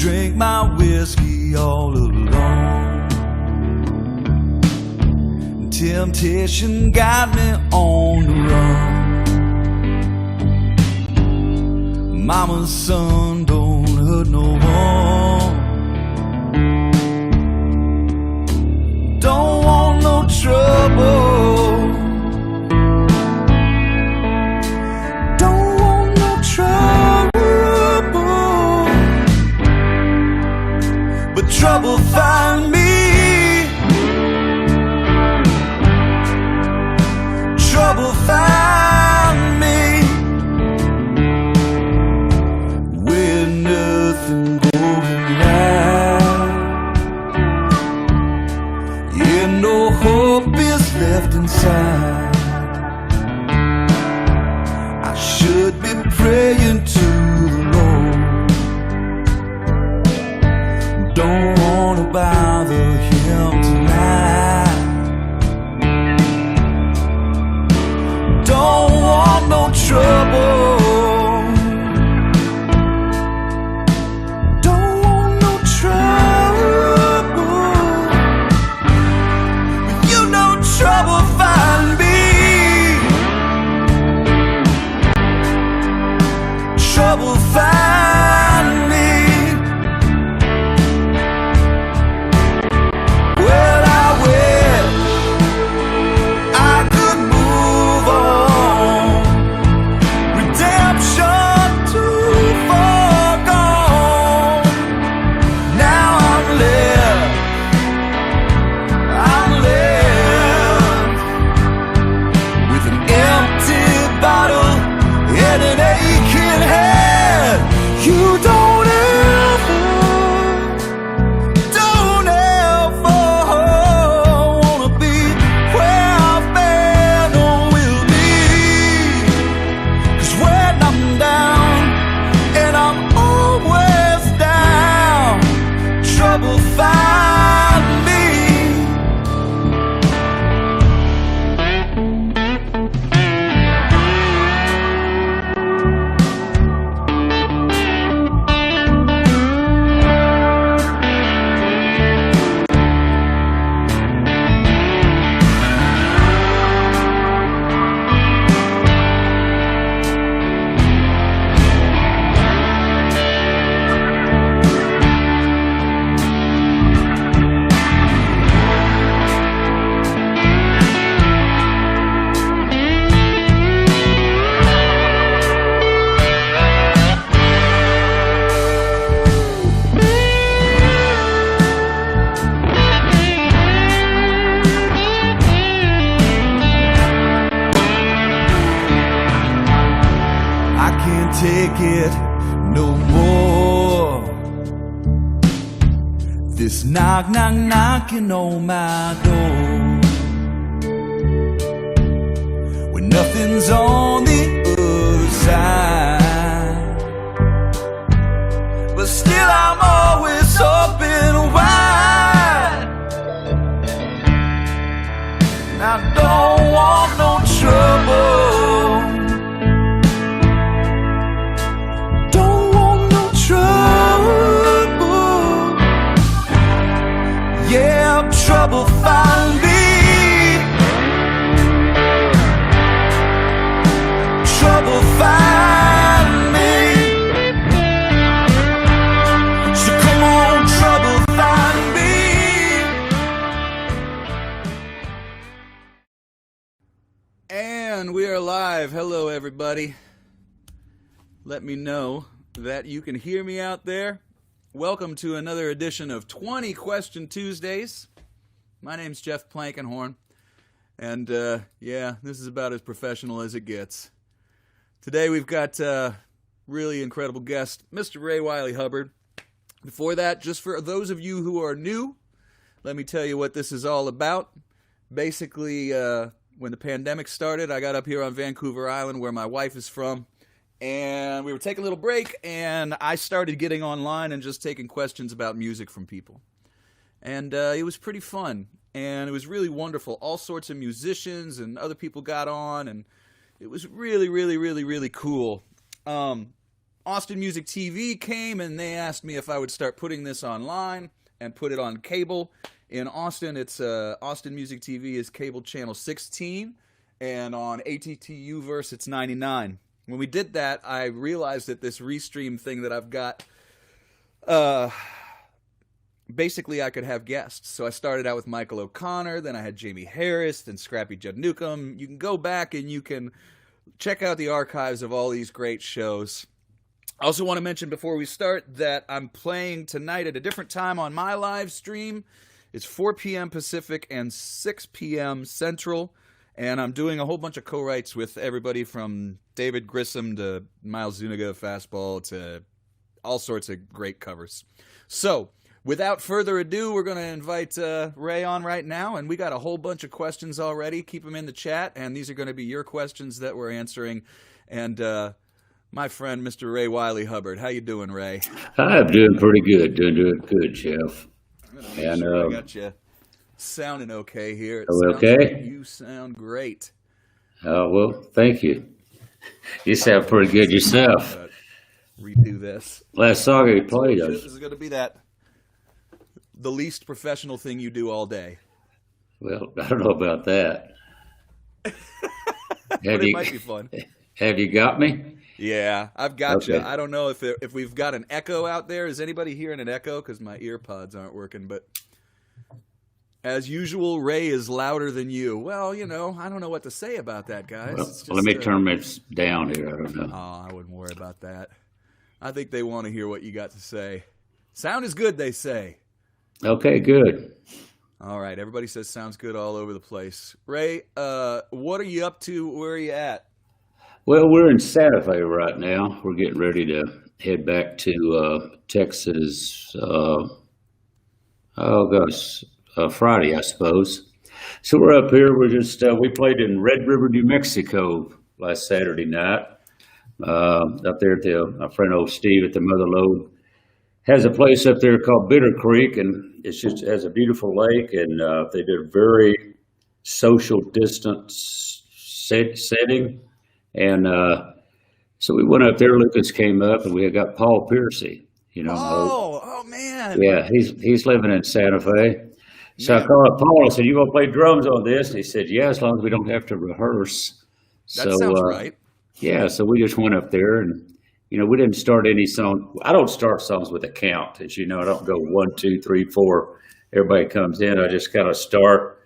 drink my whiskey all alone. Temptation got me on the run. Mama's son don't hurt no one. Don't want no trouble. Don't want no trouble. But trouble find me. Trouble find me with nothing going right. Yeah, no hope is left inside. I should be praying to the Lord. Don't wanna bother him tonight. Don't want no trouble. Don't want no trouble. But you know trouble find me. Trouble find me. Well, I wish I could move on. Redemption too far gone. Now I'm left with an empty bottle and an aching head. You don't ever wanna be where I've been or will be. 'Cause when I'm down, and I'm always down, trouble find me. I can't take it no more. This knock, knock, knocking on my door, when nothing's on the other side. But still I'm always open wide. And I don't want no trouble. Don't want no trouble. Yeah, trouble find me. Trouble find me. So come on, trouble find me. And we are live. Hello, everybody. Let me know that you can hear me out there. Welcome to another edition of 20 Question Tuesdays. My name's Jeff Plankenhorn, and yeah, this is about as professional as it gets. Today we've got a really incredible guest, Mr. Wiley Hubbard. Before that, just for those of you who are new, let me tell you what this is all about. Basically, when the pandemic started, I got up here on Vancouver Island, where my wife is from, and we were taking a little break, and I started getting online and just taking questions about music from people. And it was pretty fun, and it was really wonderful. All sorts of musicians and other people got on, and it was really, really, really, really cool. Austin Music TV came and they asked me if I would start putting this online and put it on cable. In Austin, it's Austin Music TV is cable channel 16, and on ATTUverse it's 99. When we did that, I realized that this restream thing that I've got, basically I could have guests. So I started out with Michael O'Connor, then I had Jamie Harris, then Scrappy Judd Newcomb. You can go back and you can check out the archives of all these great shows. I also want to mention before we start that I'm playing tonight at a different time on my live stream. It's 4 p.m. Pacific and 6 p.m. Central, and I'm doing a whole bunch of co-writes with everybody from David Grissom to Miles Zuniga Fastball to all sorts of great covers. So, without further ado, we're going to invite Ray on right now, and we got a whole bunch of questions already. Keep them in the chat, and these are going to be your questions that we're answering. And my friend, Mr. Ray Wylie Hubbard, how you doing, Ray? I'm doing pretty good. Doing good, Jeff. And sure I got you sounding okay here. Okay? Like you sound great. Oh, well, thank you. You sound pretty good yourself. Redo this. Last song you played This is going to be the least professional thing you do all day. Well, I don't know about that. But it might be fun. Have you got me? Yeah, I've got Okay. you. I don't know if we've got an echo out there. Is anybody hearing an echo? Because my ear pods aren't working. But as usual, Ray is louder than you. Well, I don't know what to say about that, guys. Well, It's just, let me turn this down here. I don't know. Oh, I wouldn't worry about that. I think they want to hear what you got to say. Sound is good, they say. Okay, good. All right, everybody says sounds good all over the place. Ray, what are you up to? Where are you at? Well, we're in Santa Fe right now. We're getting ready to head back to Texas. Friday, I suppose. So we're up here. We're just we played in Red River, New Mexico last Saturday night. Up there at my friend old Steve at the Mother Lode has a place up there called Bitter Creek, and it has a beautiful lake, and they did a very social distance setting. And so we went up there. Lucas came up, and we had got Paul Piercy. Oh man! Yeah, he's living in Santa Fe. So I called up Paul. I said, "You gonna play drums on this?" And he said, "Yeah, as long as we don't have to rehearse." That sounds right. Yeah, so we just went up there, and we didn't start any song. I don't start songs with a count, as you know. I don't go 1, 2, 3, 4. Everybody comes in. I just kind of start.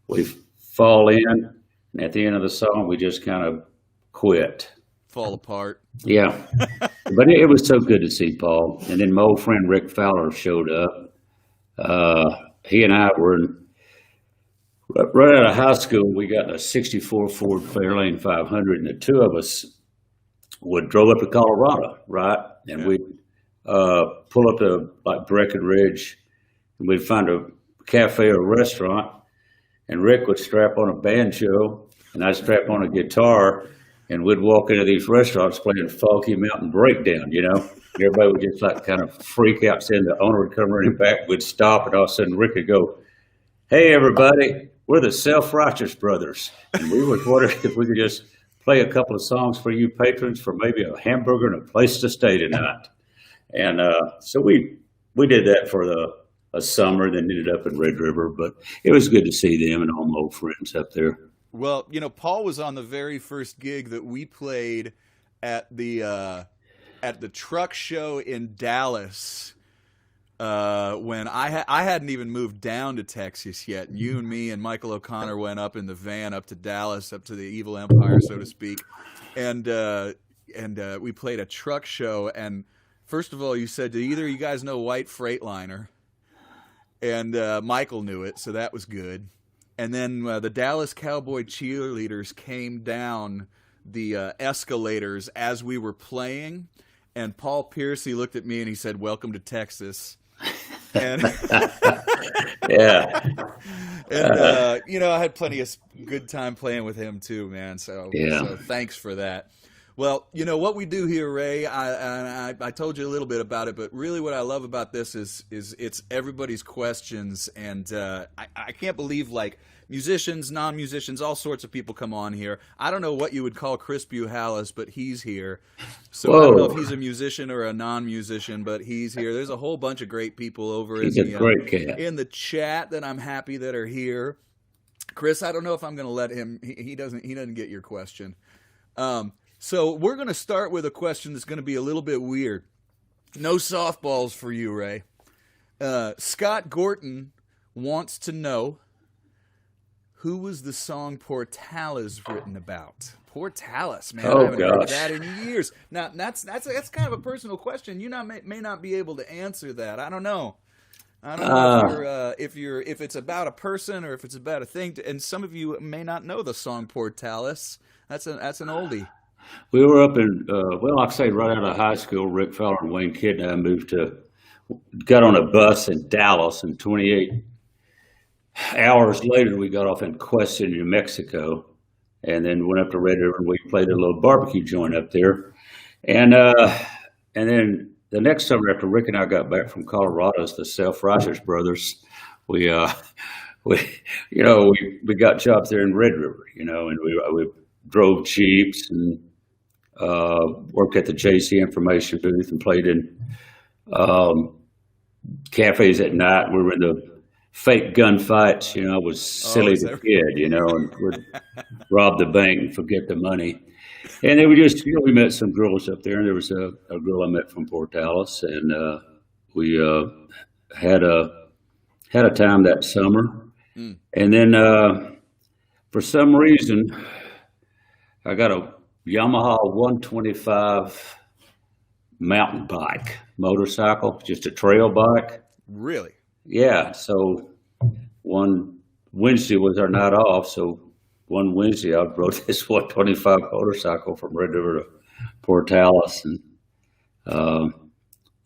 We fall in, and at the end of the song, we just kind of quit. Fall apart. Yeah, but it was so good to see Paul. And then my old friend Rick Fowler showed up. He and I were right out of high school. We got a '64 Ford Fairlane 500, and the two of us drove up to Colorado, right? And we'd pull up to like Breckenridge, and we'd find a cafe or a restaurant, and Rick would strap on a banjo, and I'd strap on a guitar, and we'd walk into these restaurants playing Funky Mountain Breakdown, Everybody would just like kind of freak out, saying the owner would come running back, we'd stop, and all of a sudden Rick would go, "Hey, everybody, we're the Self-Righteous Brothers." And we was wondering if we could just play a couple of songs for you patrons for maybe a hamburger and a place to stay tonight. And so we did that for a summer, then ended up in Red River. But it was good to see them and all my old friends up there. Well, Paul was on the very first gig that we played at the truck show in Dallas when I hadn't even moved down to Texas yet. You and me and Michael O'Connor went up in the van up to Dallas, up to the evil empire, so to speak, and we played a truck show. And first of all, you said, "Do either of you guys know White Freightliner?" And Michael knew it, so that was good. And then the Dallas Cowboy cheerleaders came down the escalators as we were playing, and Paul Piercy looked at me and he said, "Welcome to Texas." And Yeah. and I had plenty of good time playing with him too, man. So thanks for that. Well, what we do here, Ray, I told you a little bit about it, but really what I love about this is it's everybody's questions, and I can't believe, like, musicians, non-musicians, all sorts of people come on here. I don't know what you would call Chris Buhalis, but he's here. So I don't know if he's a musician or a non-musician, but he's here. There's a whole bunch of great people over He's a great cat. in the chat that I'm happy that are here. Chris, I don't know if I'm going to let him. He doesn't get your question. So we're going to start with a question that's going to be a little bit weird. No softballs for you, Ray. Scott Gorton wants to know, who was the song Portales written about? Portales, man. I haven't heard that in years. Now that's kind of a personal question. You may not be able to answer that. I don't know. I don't know if it's about a person or if it's about a thing. And some of you may not know the song Portales. That's an oldie. We were up in like I say, right out of high school. Rick Fowler and Wayne Kidd and I got on a bus in Dallas, and 28 hours later we got off in Cuesta, New Mexico, and then went up to Red River and we played a little barbecue joint up there, and then the next summer after Rick and I got back from Colorado as the Self-Righteous Brothers, we got jobs there in Red River, and we drove Jeeps and worked at the JC information booth and played in cafes at night. We were in the fake gunfights. I was silly as a kid, and would rob the bank and forget the money. And then we just, we met some girls up there, and there was a girl I met from Portales, and we had a time that summer. And then for some reason, I got a Yamaha 125 mountain bike, motorcycle, just a trail bike. Really? Yeah. So one Wednesday was our night off. So one Wednesday I rode this 125 motorcycle from Red River to Portales,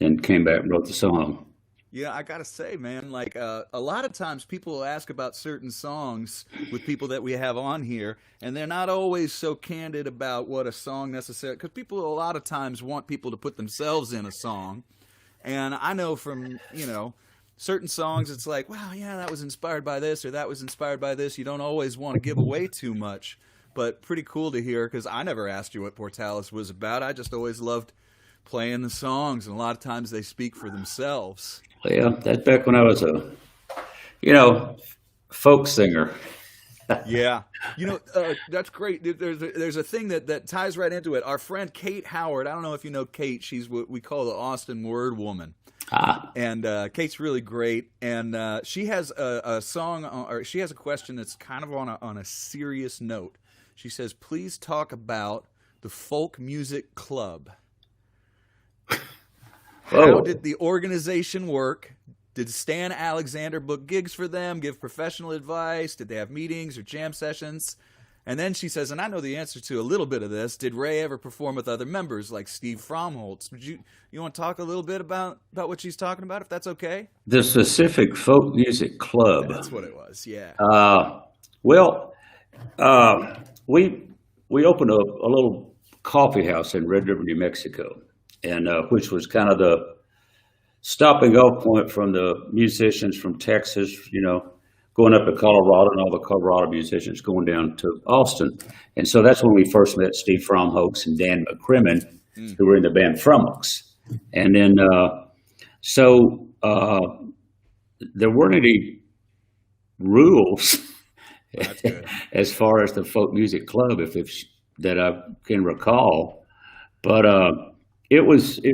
and came back and wrote the song. Yeah, I gotta say, man, like a lot of times people will ask about certain songs with people that we have on here, and they're not always so candid about what a song necessarily, because people a lot of times want people to put themselves in a song. And I know from, certain songs, it's like, wow, yeah, that was inspired by this, or that was inspired by this. You don't always want to give away too much, but pretty cool to hear, because I never asked you what Portales was about. I just always loved playing the songs, and a lot of times they speak for themselves. Yeah, that's back when I was a, folk singer. Yeah. That's great. There's a thing that ties right into it. Our friend Kate Howard, I don't know if you know Kate, she's what we call the Austin Word Woman. And Kate's really great. And she has a song, or she has a question that's kind of on a serious note. She says, please talk about the Folk Music Club. How did the organization work? Did Stan Alexander book gigs for them, give professional advice? Did they have meetings or jam sessions? And then she says, and I know the answer to a little bit of this, did Ray ever perform with other members like Steve Fromholtz? Would you want to talk a little bit about what she's talking about, if that's okay? The specific Folk Music Club. That's what it was, yeah. We opened a little coffee house in Red River, New Mexico, and which was kind of the stopping off point from the musicians from Texas, going up to Colorado, and all the Colorado musicians going down to Austin. And so that's when we first met Steve Fromholtz and Dan McCrimmon, who were in the band Fromholtz. And then, there weren't any rules as far as the Folk Music Club, that I can recall. But it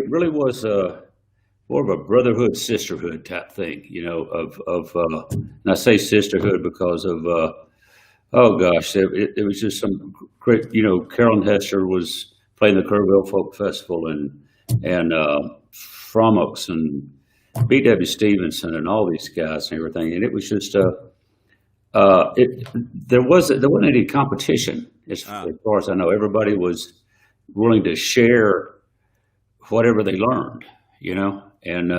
really was more of a brotherhood, sisterhood type thing, and I say sisterhood because of, it was just some great, Carolyn Hester was playing the Kerrville Folk Festival, and Fromholtz and B.W. Stevenson and all these guys and everything. And it was just, there wasn't any competition as far as I know. Everybody was willing to share whatever they learned, and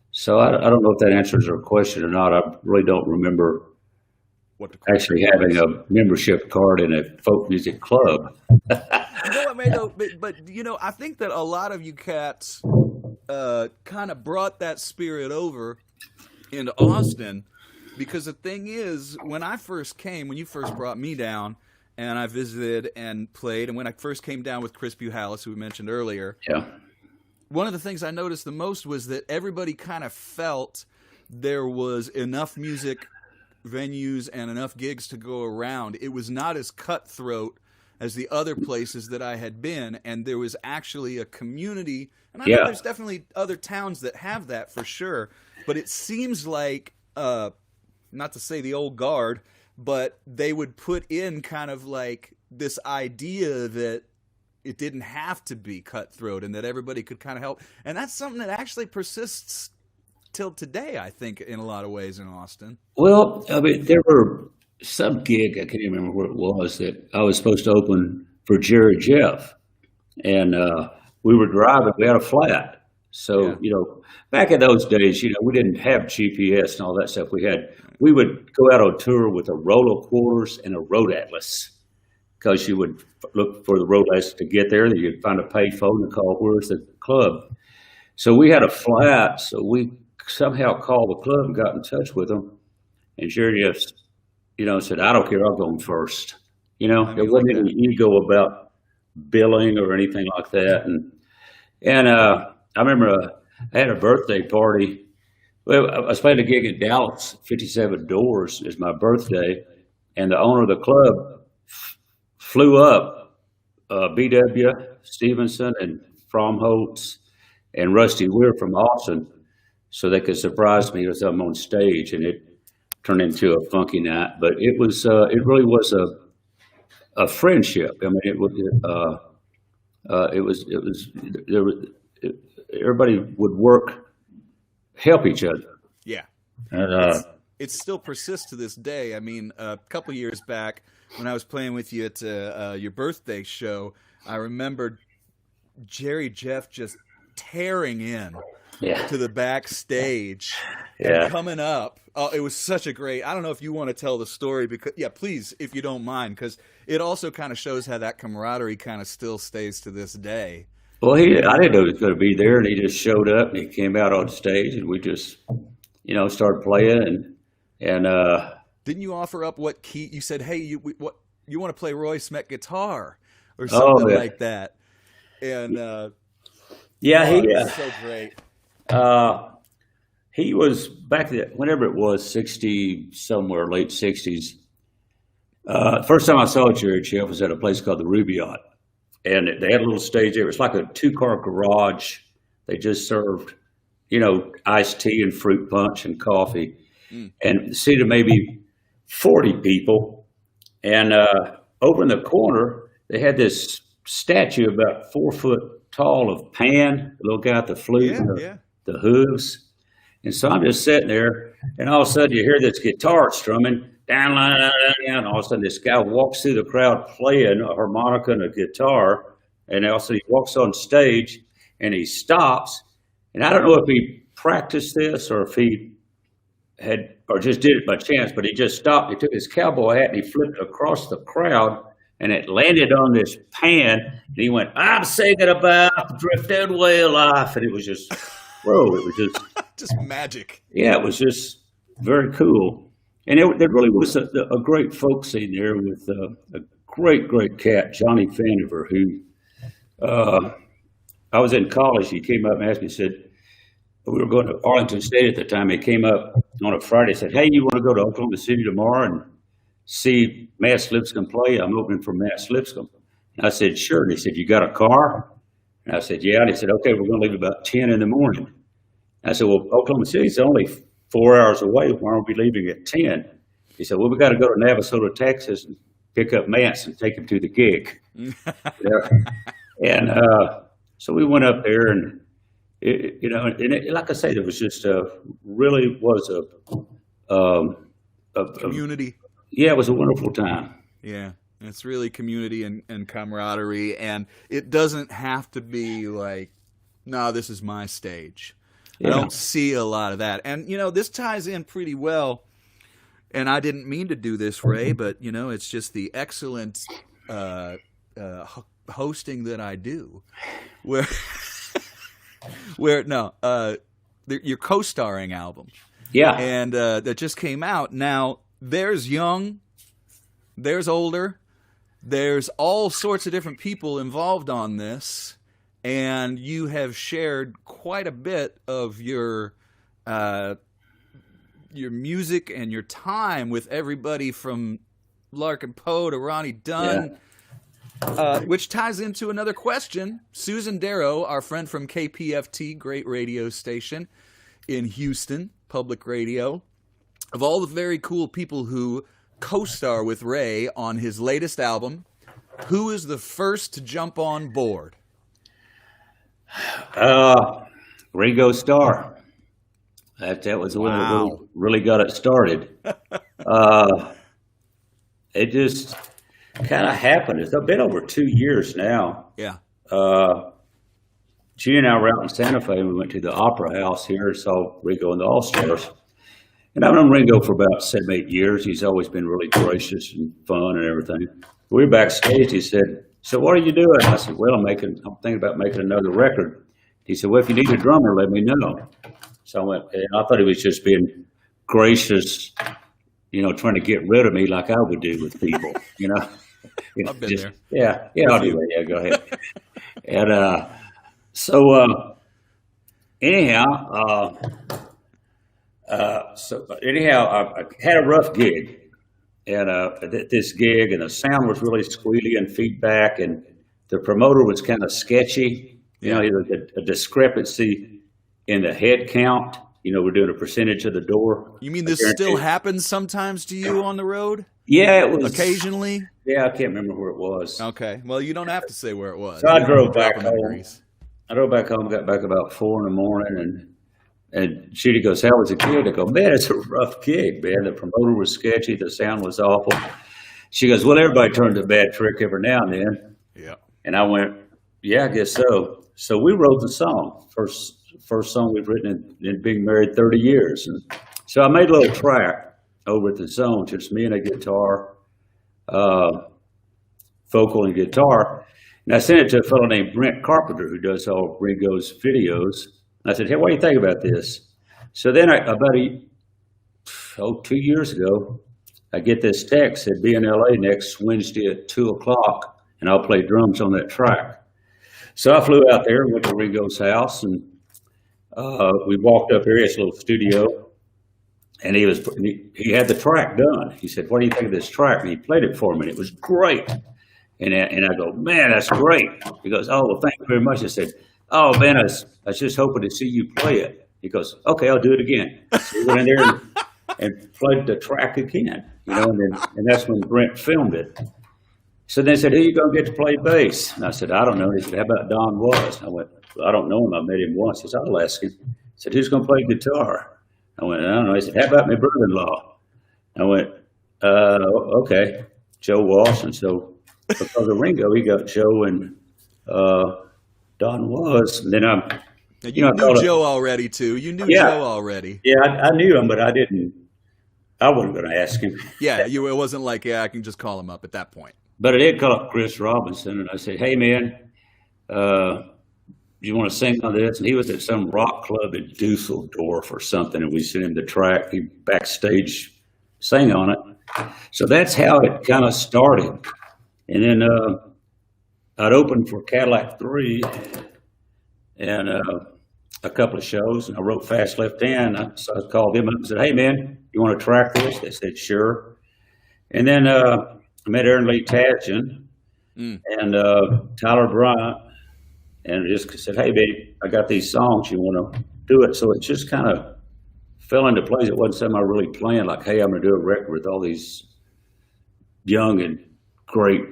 so I don't know if that answers your question or not. I really don't remember actually having a membership card in a folk music club. But I think that a lot of you cats kind of brought that spirit over into Austin, because the thing is, when I first came, when you first brought me down, and I visited and played, and when I first came down with Chris Buhalis, who we mentioned earlier, Yeah. one of the things I noticed the most was that everybody kind of felt there was enough music venues and enough gigs to go around. It was not as cutthroat as the other places that I had been, and there was actually a community. And I know there's definitely other towns that have that for sure, but it seems like, not to say the old guard, but they would put in kind of like this idea that it didn't have to be cutthroat and that everybody could kind of help. And that's something that actually persists till today, I think, in a lot of ways in Austin. Well, I mean, there were some gig, I can't even remember what it was, that I was supposed to open for Jerry Jeff. And we were driving, we had a flat. So, back in those days, we didn't have GPS and all that stuff. We would go out on tour with a roll of quarters and a road atlas, because you would look for the road atlas to get there. Then you'd find a payphone and call, where's the club? So we had a flat, so we somehow called the club and got in touch with them. And Jerry just, said, I don't care, I'll go first. There wasn't any ego about billing or anything like that. And I remember I had a birthday party. Well, I was playing a gig in Dallas, 57 Doors is my birthday, and the owner of the club flew up B.W. Stevenson and Fromholtz and Rusty Weir from Austin so they could surprise me with something on stage, and it turned into a funky night. But it really was a friendship. I mean, everybody would help each other. Yeah. And it still persists to this day. I mean, a couple years back when I was playing with you at your birthday show, I remember Jerry Jeff just tearing in to the backstage and coming up. Oh, it was such a great, I don't know if you want to tell the story, because please, if you don't mind, because it also kind of shows how that camaraderie kind of still stays to this day. Well, I didn't know he was going to be there, and he just showed up, and he came out on stage, and we just, started playing, and didn't you offer up what key? You said, hey, you want to play Roy Smet guitar or something like that, and he was so great. He was back then, whenever it was, 60 somewhere, late 60s. First time I saw Jerry Jeff was at a place called the Rubaiyat. And they had a little stage there. It was like a 2-car garage. They just served, iced tea and fruit punch and coffee, and seated maybe 40 people. And over in the corner, they had this statue about 4 foot tall of Pan, the little guy with the flute and the hooves. And so I'm just sitting there, and all of a sudden you hear this guitar strumming, down, and all of a sudden this guy walks through the crowd playing a harmonica and a guitar, and also he walks on stage and he stops. And I don't know if he practiced this or if he had, or just did it by chance, but he just stopped. He took his cowboy hat and he flipped it across the crowd, and it landed on this Pan, and he went, I'm singing about the drifting way of life. And it was just, whoa, it was just just magic. Yeah, it was just very cool. And there really was a great folk scene there with a great cat, Johnny Faniver, who I was in college. He came up and asked me, he said, we were going to Arlington State at the time. He came up on a Friday and said, hey, you want to go to Oklahoma City tomorrow and see Mass Lipscomb play? I'm opening for Mass Lipscomb. And I said, sure. And he said, you got a car? And I said, yeah. And he said, okay, we're going to leave about 10 in the morning. And I said, well, Oklahoma City's only 4 hours away. Why aren't we leaving at 10? He said, well, we got to go to Navasota, Texas, and pick up Mance and take him to the gig. And so we went up there, and like I say, there was just really was a community. Yeah, it was a wonderful time. Yeah, it's really community and camaraderie, and it doesn't have to be like, no, this is my stage. Yeah. I don't see a lot of that. And, this ties in pretty well, and I didn't mean to do this, Ray, but, it's just the excellent hosting that I do, where your co-starring album. Yeah. And that just came out. Now, there's young, there's older, there's all sorts of different people involved on this, and you have shared quite a bit of your music and your time with everybody from Larkin Poe to Ronnie Dunn, which ties into another question. Susan Darrow, our friend from KPFT, great radio station in Houston, public radio, of all the very cool people who co-star with Ray on his latest album, who is the first to jump on board? Ringo Starr. That was the one that really got it started. It just kind of happened. It's been over 2 years now. Yeah. She and I were out in Santa Fe, and we went to the Opera House here, saw Ringo and the All-Stars. And I've known Ringo for about 7, 8 years. He's always been really gracious and fun and everything. We were backstage. He said, "So what are you doing?" I said, "Well, I'm thinking about making another record." He said, "Well, if you need a drummer, let me know." So I went, and I thought he was just being gracious, trying to get rid of me like I would do with people, I've been there. Yeah, I'll do that. Yeah, go ahead. And anyhow, I had a rough gig, and this gig, and the sound was really squealy and feedback, and the promoter was kind of sketchy. There was a discrepancy in the head count. We're doing a percentage of the door. You mean this still happens sometimes to you on the road? Yeah, it was. Occasionally? Yeah, I can't remember where it was. Okay. Well, you don't have to say where it was. So I drove back home, got back about 4 a.m, and Judy goes, "How was the gig?" I go, "Man, it's a rough gig, man. The promoter was sketchy. The sound was awful." She goes, "Well, everybody turns a bad trick every now and then." Yeah. And I went, "Yeah, I guess so." So we wrote the song. First song we've written in being married 30 years. And so I made a little track over at the Zone, just me and a guitar, vocal and guitar. And I sent it to a fellow named Brent Carpenter, who does all Ringo's videos. And I said, "Hey, what do you think about this?" So then about 2 years ago, I get this text, said, "Be in LA next Wednesday at 2:00, and I'll play drums on that track." So I flew out there and went to Ringo's house, and we walked up here, his little studio, and he had the track done. He said, "What do you think of this track?" And he played it for me, and it was great. And I go, "Man, that's great." He goes, "Oh, well, thank you very much." I said, "Oh, man, I was just hoping to see you play it." He goes, "Okay, I'll do it again." So we went in there and played the track again, and that's when Brent filmed it. So they said, "Who you going to get to play bass?" And I said, "I don't know." He said, "How about Don Was?" I went, "Well, I don't know him. I met him once." He said, "I'll ask him." He said, "Who's going to play guitar?" I went, "I don't know." He said, "How about my brother-in-law?" I went, "Okay, Joe Walsh." And so because of Ringo, he got Joe and Don Was. And then you knew Joe already, too. You knew Joe already. Yeah, I knew him, but I wasn't going to ask him. Yeah, it wasn't like, I can just call him up at that point. But I did call up Chris Robinson, and I said, "Hey, man, you want to sing on this?" And he was at some rock club in Dusseldorf or something, and we sent him the track. He backstage sang on it. So that's how it kind of started. And then I'd opened for Cadillac 3 and a couple of shows, and I wrote Fast Left Hand. So I called them up and said, "Hey, man, you want to track this?" They said, "Sure." And then I met Aaron Lee Tadgen and Tyler Bryant, and just said, "Hey, babe, I got these songs. You want to do it?" So it just kind of fell into place. It wasn't something I really planned, like, "Hey, I'm going to do a record with all these young and great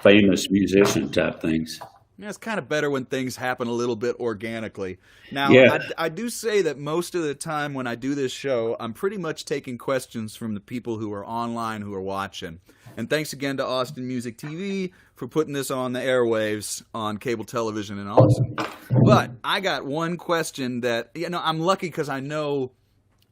famous musician type things." Yeah, it's kind of better when things happen a little bit organically. Now, I do say that most of the time when I do this show, I'm pretty much taking questions from the people who are online, who are watching. And thanks again to Austin Music TV for putting this on the airwaves on cable television in Austin. But I got one question that, I'm lucky because I know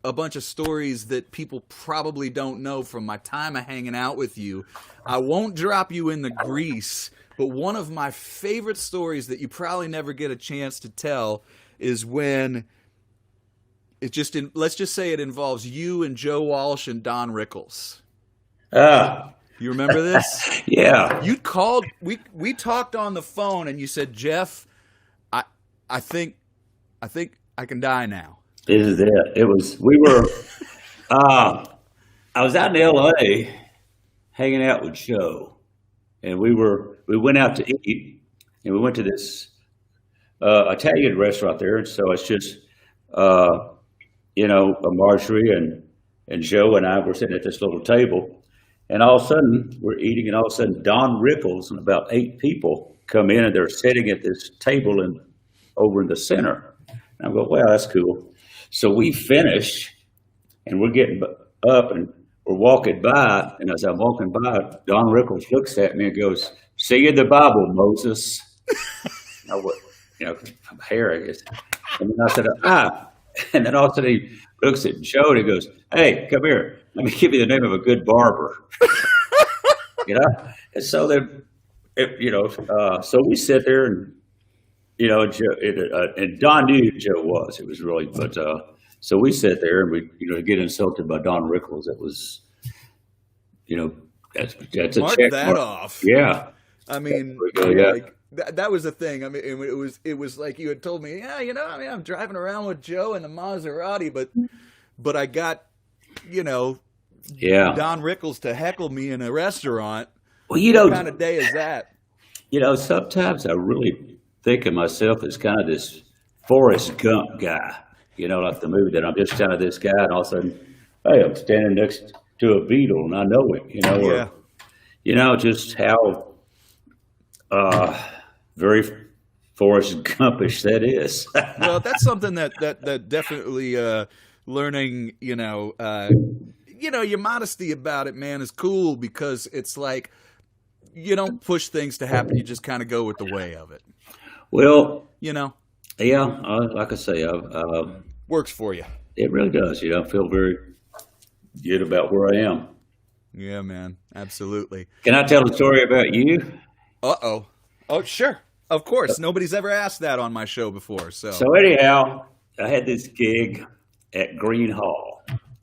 a bunch of stories that people probably don't know from my time of hanging out with you. I won't drop you in the grease, but one of my favorite stories that you probably never get a chance to tell is when let's just say it involves you and Joe Walsh and Don Rickles. Ah, You remember this? yeah. You called. We talked on the phone, and you said, "Jeff, I think I can die now." Is it? It was. We were. I was out in L.A. hanging out with Joe, and we went out to eat, and we went to this Italian restaurant there, and so it's just Marjorie and Joe and I were sitting at this little table, and all of a sudden we're eating, and all of a sudden Don Rickles and about 8 people come in, and they're sitting at this table over in the center. And I go, wow, that's cool. So we finish, and we're getting up, and we're walking by, and as I'm walking by, Don Rickles looks at me and goes, "See you in the Bible, Moses." I went, I'm Harry. And then I said, and then all of a sudden he looks at Joe and he goes, "Hey, come here. Let me give you the name of a good barber." And so then, so we sit there and, Joe, and Don knew who Joe was. It was really, but so we sit there and we, get insulted by Don Rickles. It was, that's a Mark check that mark. off. Yeah. I mean, Yeah. like that was the thing. I mean, it was like you had told me, yeah, I'm driving around with Joe in the Maserati, but I got, Yeah. Don Rickles to heckle me in a restaurant. Well, What kind of day is that? Sometimes I really think of myself as kind of this Forrest Gump guy, like the movie, that I'm just kind of this guy, and all of a sudden, hey, I'm standing next to a Beatle and I know it, Yeah. just how very Forrest Gumpish that is. Well, that's something that definitely learning, your modesty about it, man, is cool, because it's like you don't push things to happen. You just kind of go with the way of it. Well, Yeah, like I say, works for you. it really does. I feel very good about where I am. Yeah, man, absolutely. Can I tell a story about you? Uh-oh. Oh, sure. Of course. Nobody's ever asked that on my show before. So Anyhow, I had this gig at Green Hall,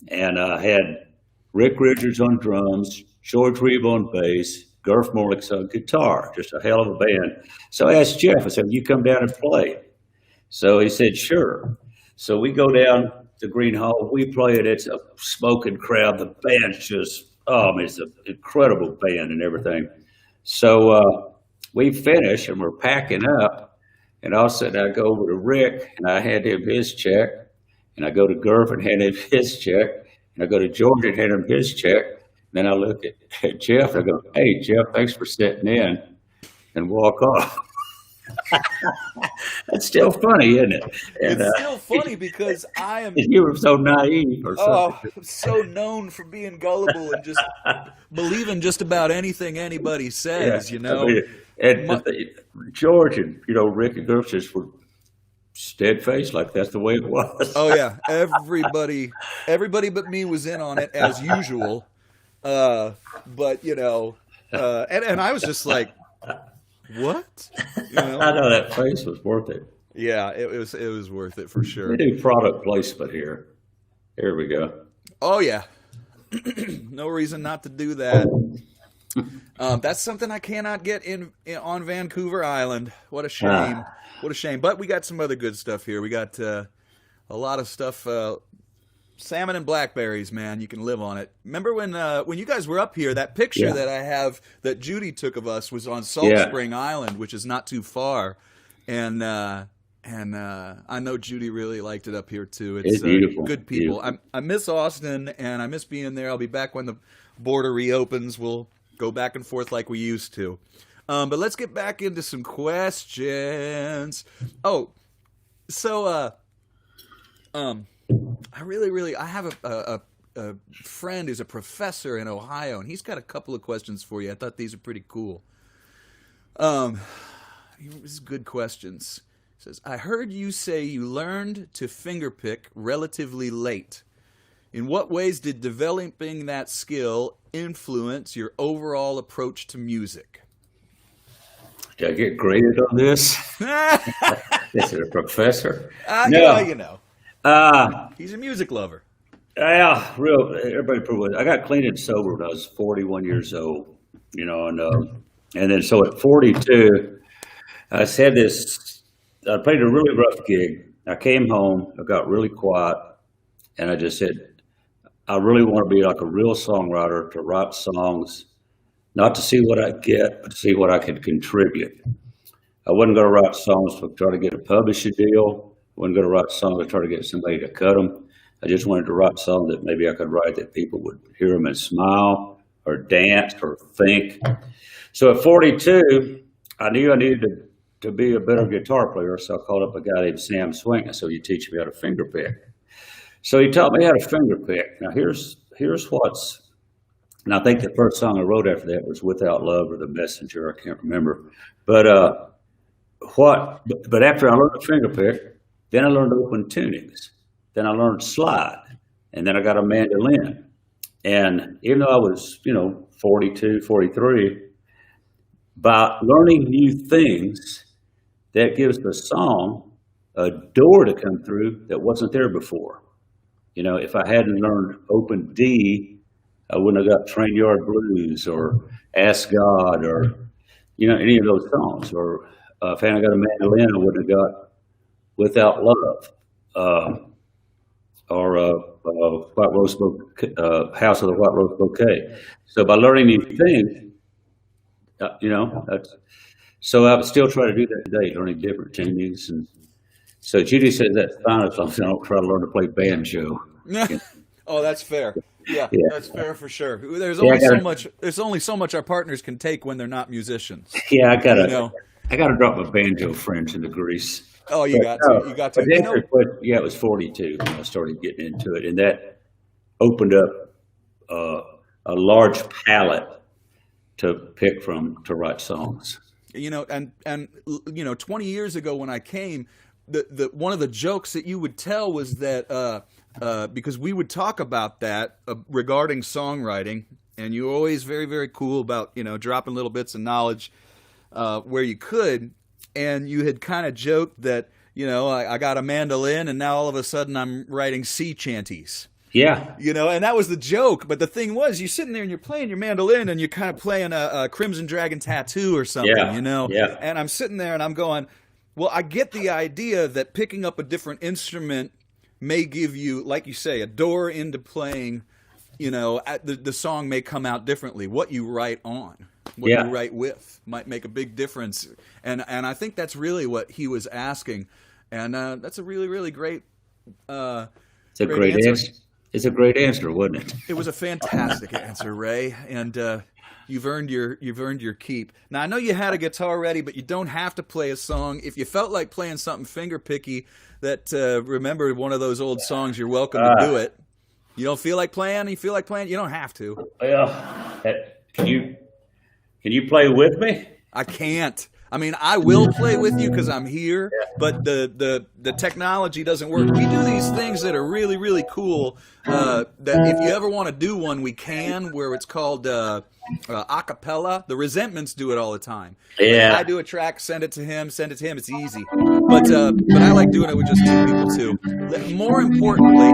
and I had Rick Richards on drums, George Reeve on bass, Garth Morlix on guitar, just a hell of a band. So I asked Jeff, I said, "You come down and play?" So he said, "Sure." So we go down to Green Hall, we play it, it's a smoking crowd, the band's just, it's an incredible band and everything. So we finish and we're packing up, and all of a sudden I go over to Rick and I hand him his check, and I go to Garth and hand him his check, and I go to George and hand him his check. Then I look at Jeff and I go, "Hey, Jeff, thanks for sitting in," and walk off. It's still funny, isn't it? And, it's still funny because I am you were so naive or something. so known for being gullible and just believing just about anything anybody says, I mean, and My- George and Rick and Garth just were steadfast, like that's the way it was. Oh yeah, everybody but me was in on it as usual. But and I was just like, what? I know that face was worth it. Yeah, it was worth it for sure. They do product placement here. Here we go. Oh yeah, no reason not to do that. That's something I cannot get on Vancouver Island. What a shame! What a shame. But we got some other good stuff here. We got a lot of stuff. Salmon and blackberries, man. You can live on it. Remember when you guys were up here? That picture that I have that Judy took of us was on Salt Spring Island, which is not too far, and I know Judy really liked it up here too. It's beautiful. Good people. Beautiful. I miss Austin, and I miss being there. I'll be back when the border reopens. We'll go back and forth like we used to. But let's get back into some questions. Oh, so I have a friend who's a professor in Ohio, and he's got a couple of questions for you. I thought these are pretty cool. These are good questions. He says, "I heard you say you learned to fingerpick relatively late. In what ways did developing that skill influence your overall approach to music?" Did I get graded on this? Is it a professor? No. He's a music lover. Yeah, real. Everybody probably. I got clean and sober when I was 41 years old. And then so at 42, I said this. I played a really rough gig. I came home. I got really quiet, and I just said, I really want to be like a real songwriter, to write songs, not to see what I get, but to see what I can contribute. I wasn't going to write songs to try to get a publishing deal. I wasn't going to write songs to try to get somebody to cut them. I just wanted to write songs that maybe I could write that people would hear them and smile or dance or think. So at 42, I knew I needed to be a better guitar player, so I called up a guy named Sam Swing. I said, "You teach me how to finger pick." So he taught me how to finger pick. Now here's what's, and I think the first song I wrote after that was "Without Love" or "The Messenger." I can't remember, but after I learned the finger pick, then I learned open tunings, then I learned slide, and then I got a mandolin. And even though I was 42, 43, by learning new things, that gives the song a door to come through that wasn't there before. If I hadn't learned open D, I wouldn't have got Train Yard Blues or Ask God or any of those songs. Or if I hadn't got a mandolin, I wouldn't have got Without Love or White Rose House of the White Rose Bouquet. So by learning new things, so I would still try to do that today, learning different tunings. And so Judy says that's fine as long as I don't try to learn to play banjo. Oh, that's fair. Yeah, that's fair for sure. There's only so much our partners can take when they're not musicians. Yeah, I gotta drop my banjo friends into grease. Oh, you got to. Yeah, it was 42 when I started getting into it, and that opened up a large palette to pick from to write songs. And 20 years ago when I came, the one of the jokes that you would tell was that because we would talk about that regarding songwriting, and you were always very, very cool about dropping little bits of knowledge where you could. And you had kind of joked that, I got a mandolin and now all of a sudden I'm writing sea chanties. Yeah. And that was the joke. But the thing was, you're sitting there and you're playing your mandolin and you're kind of playing a Crimson Dragon Tattoo or something, Yeah. And I'm sitting there and I'm going, well, I get the idea that picking up a different instrument may give you, like you say, a door into playing, the song may come out differently. What you write on. What you write with might make a big difference, and I think that's really what he was asking, and that's a really, really great. It's a great answer. It's a great answer, wasn't it? It was a fantastic answer, Ray, and you've earned your keep. Now I know you had a guitar ready, but you don't have to play a song. If you felt like playing something finger picky, that remember one of those old songs, you're welcome to do it. You don't feel like playing? You feel like playing? You don't have to. Well, Can you play with me? I can't. I mean, I will play with you because I'm here, but the technology doesn't work. We do these things that are really, really cool, that if you ever want to do one, we can, where it's called a cappella. The Resentments do it all the time. Yeah. I do a track, send it to him, it's easy. But I like doing it with just two people, too. More importantly,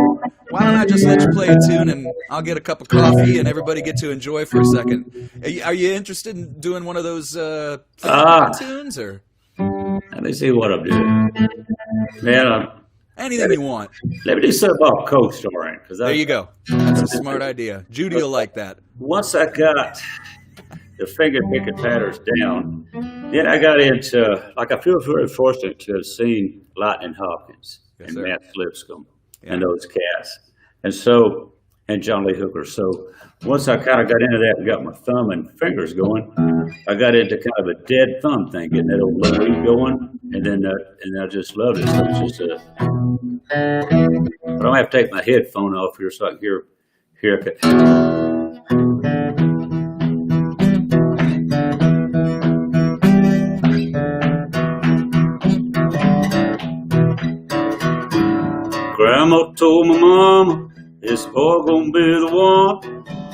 why don't I just let you play a tune and I'll get a cup of coffee and everybody get to enjoy for a second. Are you interested in doing one of those tunes? Or? Let me see what I'm doing. Man, anything you want. Let me do something about co-starring. There you go. That's a smart idea. Judy will like that. Once I got the finger picking patterns down, then I got into, I feel very fortunate to have seen Lightning Hopkins and sir. Matt Lipscomb and those cats. And John Lee Hooker. So once I kind of got into that and got my thumb and fingers going, I got into kind of a dead thumb thing, getting that old lead going, and then I just loved it. So it's just but I'm gonna have to take my headphone off here so I can hear it. Grandma told my mama, this boy gonna be the one,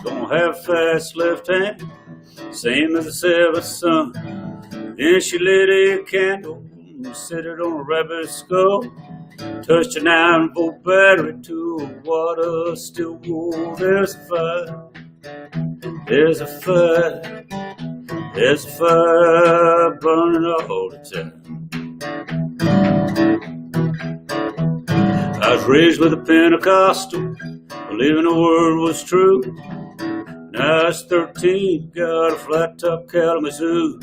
gonna have fast left hand, same as the seventh son. Then she lit a candle, set it on a rabbit's skull, Touched a 9-volt battery to a water still war. There's a fire. There's a fire. There's a fire burning all the time. I was raised with a Pentecostal, believing the word was true. Now I was 13, got a flat top Kalamazoo.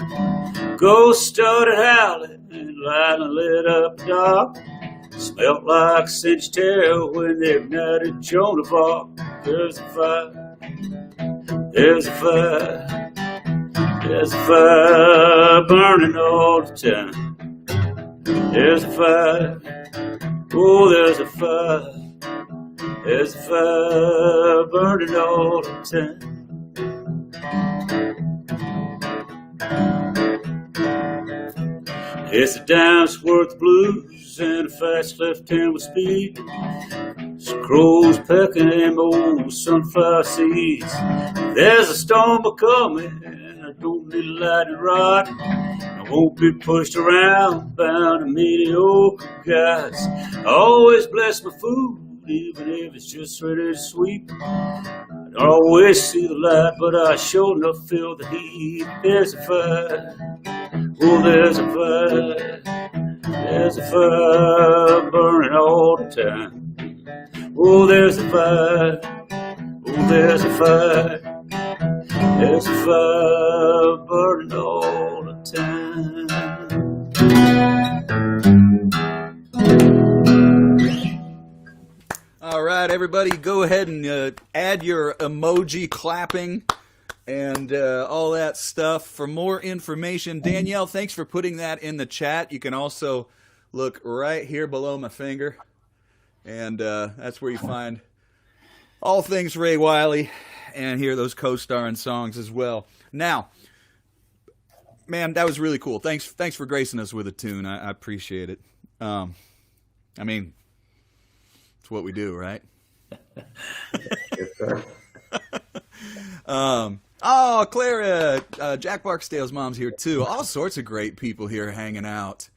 Ghost started howling and lightning lit up the dark. Smelled like cinched tail when they ignited Joan of Arc. There's a fire. There's a fire. There's a fire burning all the time. There's a fire. Oh, there's a fire. There's a fire burning all the time. It's a dime's worth of blues and a fast left hand with speed. Crows pecking in my old sunflower seeds. There's a storm a-coming, I don't need a lightning rod. I won't be pushed around by the mediocre guys. I always bless my food, even if it's just ready to sweep. I don't always see the light, but I sure enough feel the heat. There's a fire. Oh, there's a fire. There's a fire burning all the time. Oh, there's a fire. Oh, there's a fire. There's a fire burning all the time. All right, everybody, go ahead and add your emoji clapping and all that stuff. For more information, Danielle, thanks for putting that in the chat. You can also look right here below my finger, and that's where you find all things Ray Wylie and hear those co-starring songs as well. Now, man, that was really cool. Thanks for gracing us with a tune. I appreciate it. I mean, it's what we do, right? Yes, sir. Oh, Clara, Jack Barksdale's mom's here too. All sorts of great people here hanging out.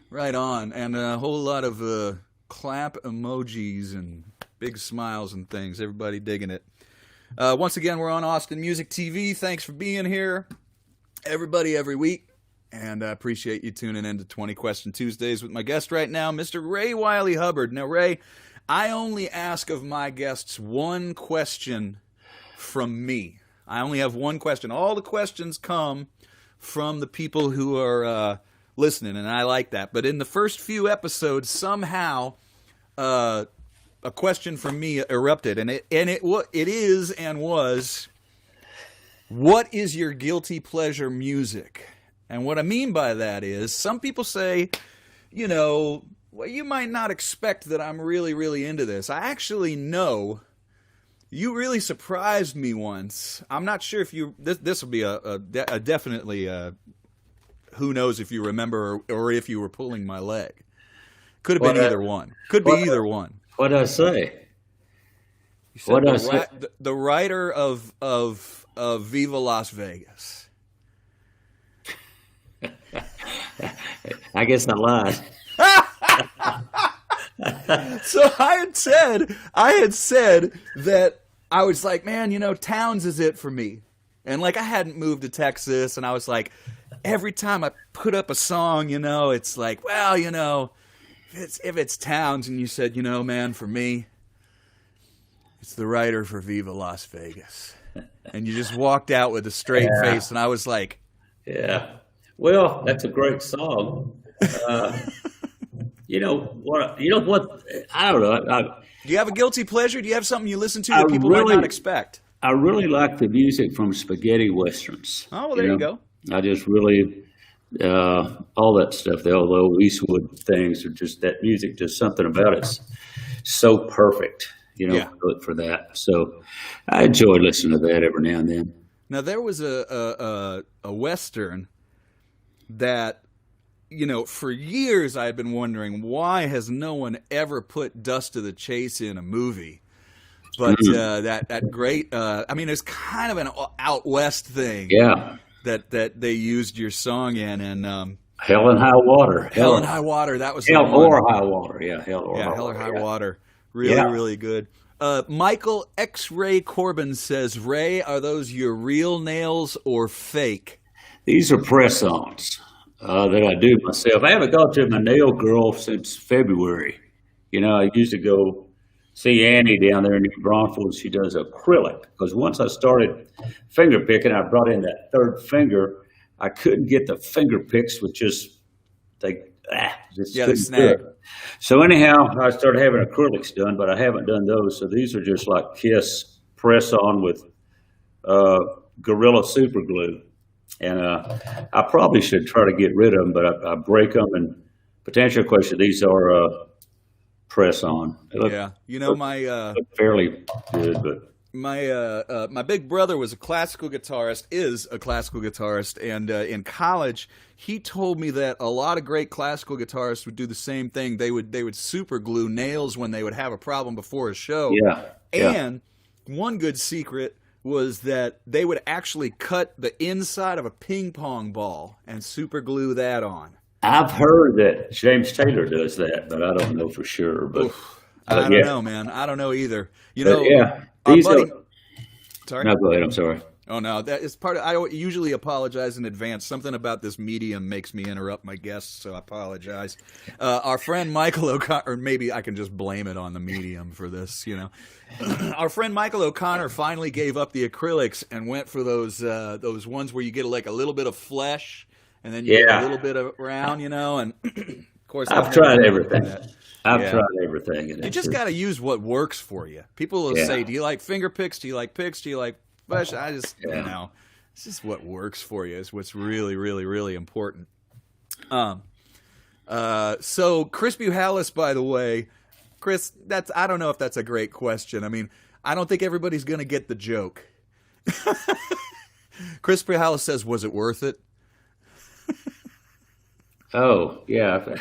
Right on. And a whole lot of clap emojis and big smiles and things. Everybody digging it. Once again, we're on Austin Music TV. Thanks for being here, everybody, every week. And I appreciate you tuning in to 20 Question Tuesdays with my guest right now, Mr. Ray Wylie Hubbard. Now, Ray, I only ask of my guests one question from me. I only have one question. All the questions come from the people who are listening, and I like that. But in the first few episodes, somehow a question from me erupted, and it is and was, what is your guilty pleasure music? And what I mean by that is, some people say, you know, well, you might not expect that I'm really, really into this. I actually know. You really surprised me once. I'm not sure if you. This will be a definitely. Who knows if you remember or if you were pulling my leg? Could have been either one. Could be either one. What did I say? You said the writer of Viva Las Vegas. I guess I lied. So I had said that I was like, man, you know, Towns is it for me. And like I hadn't moved to Texas, and I was like, every time I put up a song, you know, it's like, well, you know, if it's Towns, and you said, you know, man, for me, it's the writer for Viva Las Vegas. And you just walked out with a straight face, and I was like, yeah. Well, that's a great song. You know what? I don't know. Do you have a guilty pleasure? Do you have something you listen to that people might not expect? I really like the music from spaghetti westerns. Oh, well, there you go. I just really, all that stuff, the old Eastwood things, are just that music, just something about it's so perfect, you know, for that. So I enjoy listening to that every now and then. Now, there was a Western that, you know, for years I had been wondering, why has no one ever put Dust to the Chase in a movie? But that great, I mean, it's kind of an out west thing. Yeah. That they used your song in, and Hell and High Water. Hell and High Water. That was Hell the one. or High Water. Yeah, Hell or High Hell or Water. High Yeah. Water. Really, really good. Michael X-Ray Corbin says, Ray, are those your real nails or fake? These are press-ons that I do myself. I haven't gone to my nail girl since February. You know, I used to go see Annie down there in New Braunfels. She does acrylic. Because once I started finger picking, I brought in that third finger. I couldn't get the finger picks with just they couldn't snag. do it. So anyhow, I started having acrylics done, but I haven't done those. So these are just like Kiss press-on with Gorilla Super Glue. And I probably should try to get rid of them, but I break them. And potential question, these are press-on. They look, Yeah. You know, look fairly good, but my big brother was a classical guitarist, is a classical guitarist, and in college he told me that a lot of great classical guitarists would do the same thing. They would super glue nails when they would have a problem before a show. yeah. And one good secret was that they would actually cut the inside of a ping pong ball and super glue that on. I've heard that James Taylor does that, but I don't know for sure. But I don't know, man. I don't know either. You know, yeah, our these buddy. are. Sorry. No, go ahead. I'm sorry. Oh no, that is part of. I usually apologize in advance. Something about this medium makes me interrupt my guests, so I apologize. Our friend Michael O'Connor, or maybe I can just blame it on the medium for this. You know, our friend Michael O'Connor finally gave up the acrylics and went for those ones where you get like a little bit of flesh and then you get a little bit of round. You know, and of course I've tried everything. I've tried everything. And you just got to use what works for you. People will say, "Do you like finger picks? Do you like picks? Do you like flesh?" I just, you know, it's just what works for you is what's really, really, really important. So Chris Buhalis, by the way, Chris, I don't know if that's a great question. I mean, I don't think everybody's going to get the joke. Chris Buhalis says, "Was it worth it?" Oh yeah.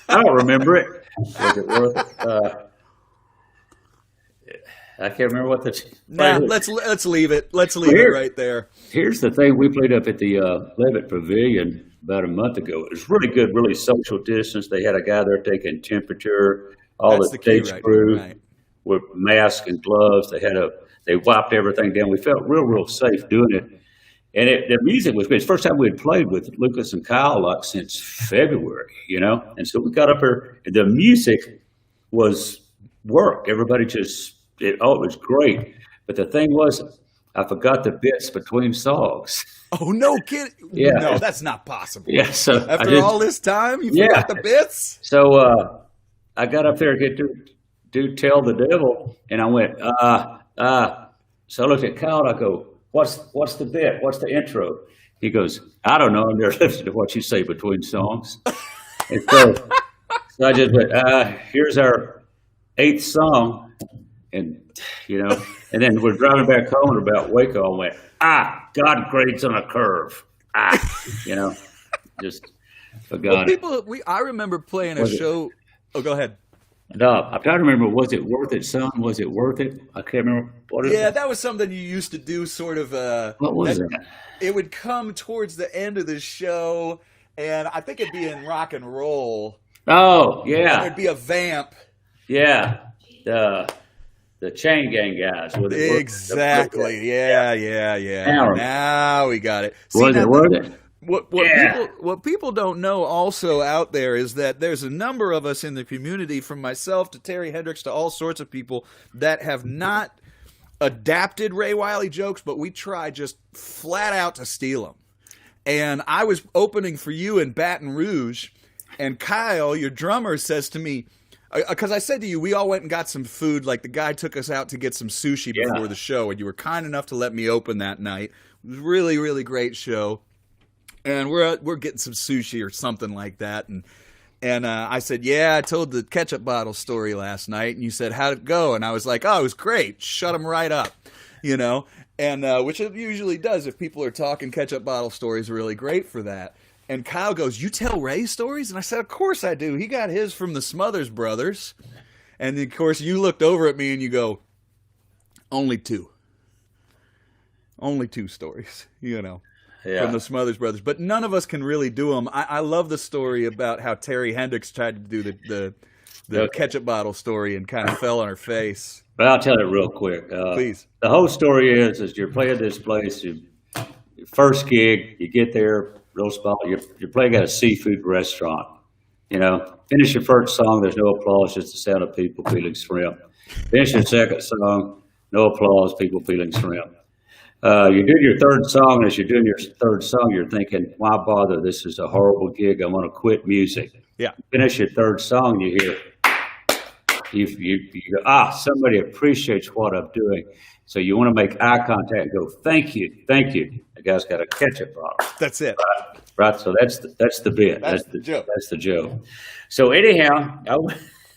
I don't remember it. Was it worth it? I can't remember what the. Nah, let's leave it. Let's leave it right there. Here's the thing: we played up at the Levitt Pavilion about a month ago. It was really good, really social distance. They had a guy there taking temperature. All That's the the key stage right crew now, right. with masks and gloves. They wiped everything down. We felt real safe doing it. And the music was good. It's the first time we had played with Lucas and Kyle like since February, you know? And so we got up there, and the music worked. Everybody it was great. But the thing was, I forgot the bits between songs. Oh, no kidding. Yeah. No, that's not possible. Yeah, so After all this time, you forgot the bits? So I got up there to get to Tell the Devil, and I went, So I looked at Kyle, and I go, What's the bit? What's the intro? He goes, I don't know. I'm there listening to what you say between songs. And so I just went, here's our 8th song. And, you know, and then we're driving back home and about Waco, I went, God grades on a curve. You know, just forgot it. I remember playing a show. Oh, go ahead. No, I'm trying to remember. Was it worth it, son? Was it worth it? I can't remember. That was something you used to do. Sort of. What was that? It would come towards the end of the show, and I think it'd be in rock and roll. Oh yeah. And there'd be a vamp. Yeah. The Chain Gang guys. Exactly. Yeah. Now we got it. Was it worth it? What people don't know also out there is that there's a number of us in the community, from myself to Terry Hendricks to all sorts of people, that have not adapted Ray Wylie jokes, but we try just flat out to steal them. And I was opening for you in Baton Rouge, and Kyle, your drummer, says to me, because I said to you, we all went and got some food, like the guy took us out to get some sushi before the show, and you were kind enough to let me open that night. It was a really, really great show. And we're getting some sushi or something like that, and I said, I told the ketchup bottle story last night, and you said, how'd it go? And I was like, oh, it was great. Shut them right up, you know, and which it usually does. If people are talking ketchup bottle stories, are really great for that. And Kyle goes, you tell Ray stories? And I said, of course I do. He got his from the Smothers Brothers, and of course you looked over at me and you go, only two stories, you know. from the Smothers Brothers, but none of us can really do them. I love the story about how Terry Hendricks tried to do the ketchup bottle story and kind of fell on her face. But I'll tell it real quick. Please. The whole story is you're playing this place, your first gig, you get there, real small, you're playing at a seafood restaurant. Finish your first song, there's no applause, just the sound of people peeling shrimp. Finish your second song, no applause, people peeling shrimp. You do your third song, and as you're doing your third song, you're thinking, why bother? This is a horrible gig. I'm going to quit music. Yeah. Finish your third song, you hear, you go, somebody appreciates what I'm doing. So you want to make eye contact and go, thank you. The guy's got a ketchup bottle. That's it. Right. So that's the bit. That's the joke. That's the joke. So anyhow,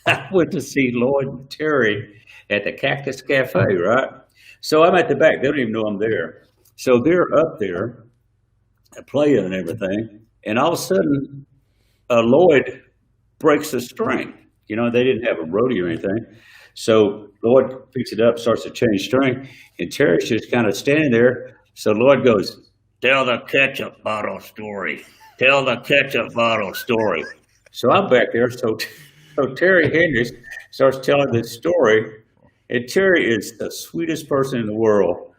I went to see Lloyd and Terry at the Cactus Cafe, right? So I'm at the back. They don't even know I'm there. So they're up there playing and everything. And all of a sudden, Lloyd breaks a string. They didn't have a roadie or anything. So Lloyd picks it up, starts to change string. And Terry's just kind of standing there. So Lloyd goes, tell the ketchup bottle story. Tell the ketchup bottle story. So I'm back there. So Terry Hendricks starts telling this story. And Terry is the sweetest person in the world.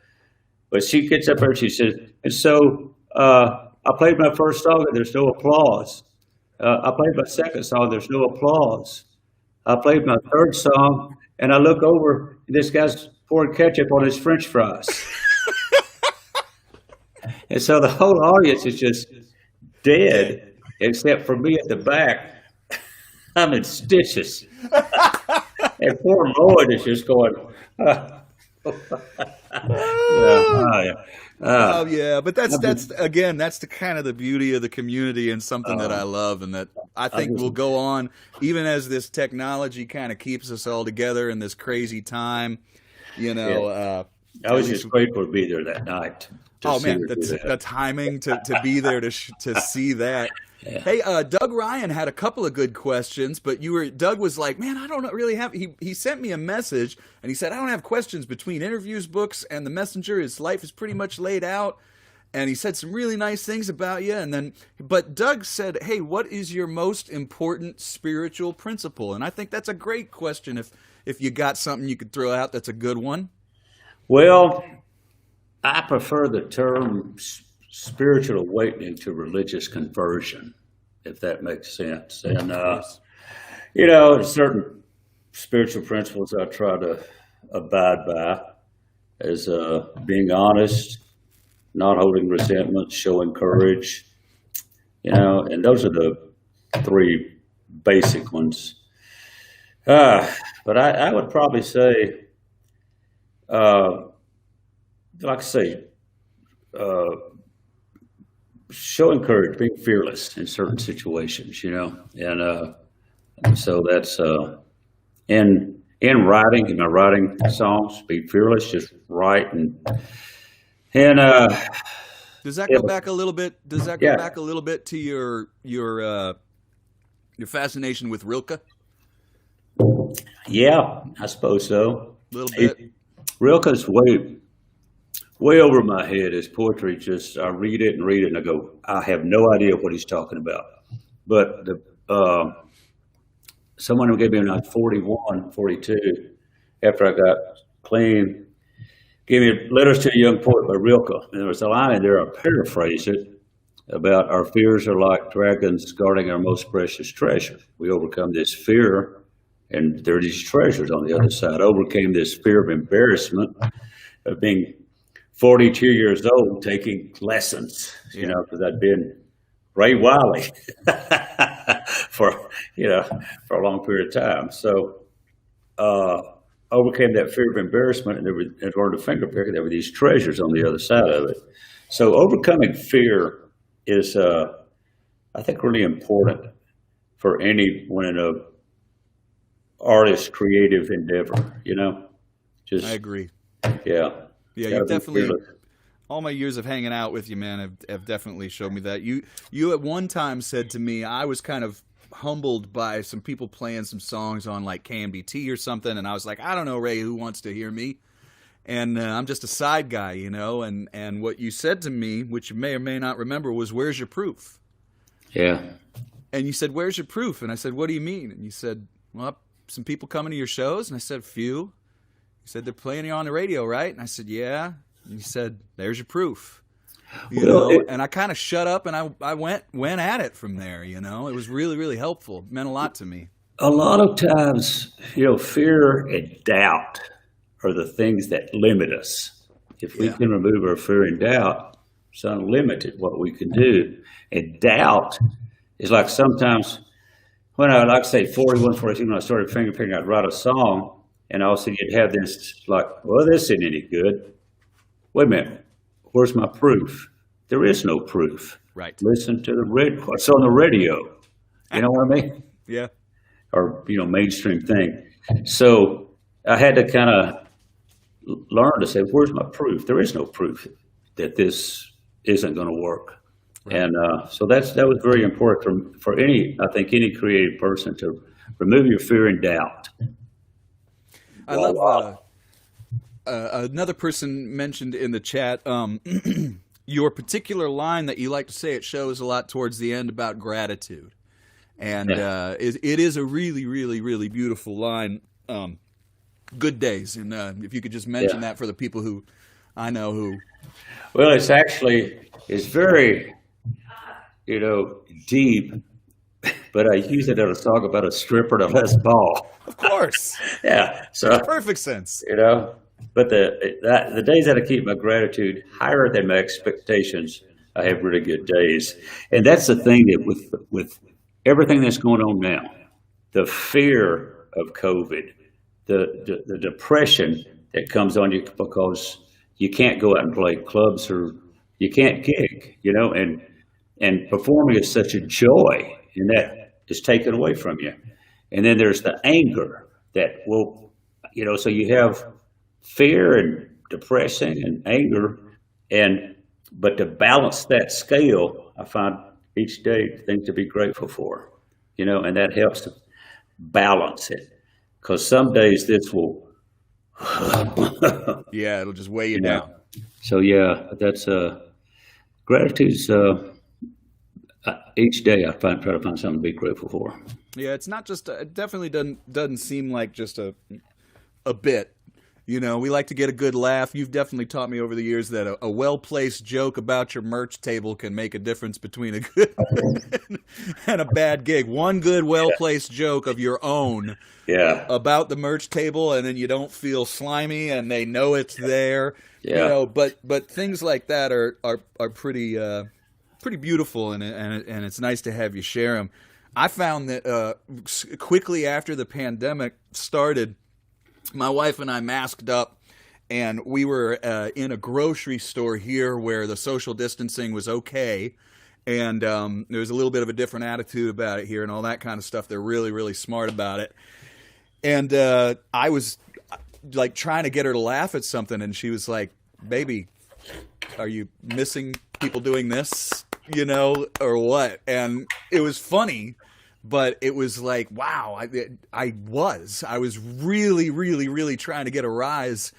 But she gets up there and she says, and so I played my first song and there's no applause. I played my second song, there's no applause. I played my third song and I look over and this guy's pouring ketchup on his French fries. And so the whole audience is just dead, except for me at the back. I'm in stitches. And poor Lloyd is just going, but that's again, that's the kind of the beauty of the community and something that I love and that I think will go on even as this technology kind of keeps us all together in this crazy time. I was just grateful to be there that night. The timing to be there to see that. Yeah. Hey, Doug Ryan had a couple of good questions, but Doug was like, man, I don't really have, he sent me a message and he said, I don't have questions between interviews, books, and the messenger. His life is pretty much laid out. And he said some really nice things about you. But Doug said, hey, what is your most important spiritual principle? And I think that's a great question. If you got something you could throw out, that's a good one. Well, I prefer the term spiritual awakening to religious conversion, if that makes sense. And, certain spiritual principles I try to abide by as being honest, not holding resentment, showing courage, and those are the three basic ones. But I would probably say, showing courage, being fearless in certain situations, and so that's in writing, in my writing songs, be fearless, just write and does that go back a little bit? Does that go back a little bit to your fascination with Rilke? Yeah, I suppose so. A little bit. Rilke's way over my head. His poetry, just I read it and I go, I have no idea what he's talking about. But someone who gave me when I was 41, 42, after I got clean, gave me Letters to a Young Poet by Rilke. And there was a line in there, I'll paraphrase it, about our fears are like dragons guarding our most precious treasure. We overcome this fear, and there are these treasures on the other side. I overcame this fear of embarrassment, of being 42 years old, taking lessons, because I'd been Ray Wylie for a long period of time. So overcame that fear of embarrassment, and learned to finger pick. There were these treasures on the other side of it. So overcoming fear is, I think, really important for anyone in a artist creative endeavor. I agree. Yeah. Yeah, you definitely. All my years of hanging out with you, man, have definitely showed me that. You at one time said to me, I was kind of humbled by some people playing some songs on like KMBT or something, and I was like, I don't know, Ray, who wants to hear me? and I'm just a side guy, you know. And what you said to me, which you may or may not remember, was, "Where's your proof?" Yeah. And you said, "Where's your proof?" And I said, "What do you mean?" And you said, "Well, some people coming to your shows." And I said, "Few." You said, "They're playing you on the radio, right?" And I said, "Yeah." And you said, "There's your proof." You know, and I kind of shut up and I went at it from there. You know, it was really, really helpful. It meant a lot to me. A lot of times, fear and doubt are the things that limit us. If we can remove our fear and doubt, it's unlimited what we can do. And doubt is like sometimes when I, like say 41, 42, when I started finger picking, I'd write a song and all of a sudden you'd have this like, well, this isn't any good. Wait a minute. Where's my proof? There is no proof. Right. Listen to what's on the radio. You know what I mean? Yeah. Or, mainstream thing. So I had to kind of learn to say, where's my proof? There is no proof that this isn't going to work. Right. And so that was very important for any creative person to remove your fear and doubt. I love another person mentioned in the chat your particular line that you like to say at shows a lot towards the end about gratitude. And it is a really, really, really beautiful line. Good days. And if you could just mention that for the people who I know who. Well, it's very, deep, but I use it in a song about a stripper to Les Paul. Of course. Yeah. So makes perfect sense. But the days that I keep my gratitude higher than my expectations, I have really good days. And that's the thing that with everything that's going on now, the fear of COVID, the depression that comes on you because you can't go out and play clubs or you can't gig, and performing is such a joy, and that is taken away from you. And then there's the anger that will, so you have fear and depression and anger, but to balance that scale, I find each day things to be grateful for, and that helps to balance it. Because some days this will, it'll just weigh you down. So that's gratitude's. Each day I try to find something to be grateful for. Yeah, it's not just. It definitely doesn't seem like just a bit. We like to get a good laugh. You've definitely taught me over the years that a well-placed joke about your merch table can make a difference between a good and a bad gig. One good, well-placed joke of your own about the merch table, and then you don't feel slimy, and they know it's there. Yeah. But things like that are pretty beautiful, and it's nice to have you share them. I found that quickly after the pandemic started, my wife and I masked up, and we were in a grocery store here where the social distancing was okay, and there was a little bit of a different attitude about it here and all that kind of stuff. They're really, really smart about it. And I was like trying to get her to laugh at something, and she was like, "Baby, are you missing people doing this, or what?" And it was funny. But it was like, wow, I was really, really, really trying to get a rise,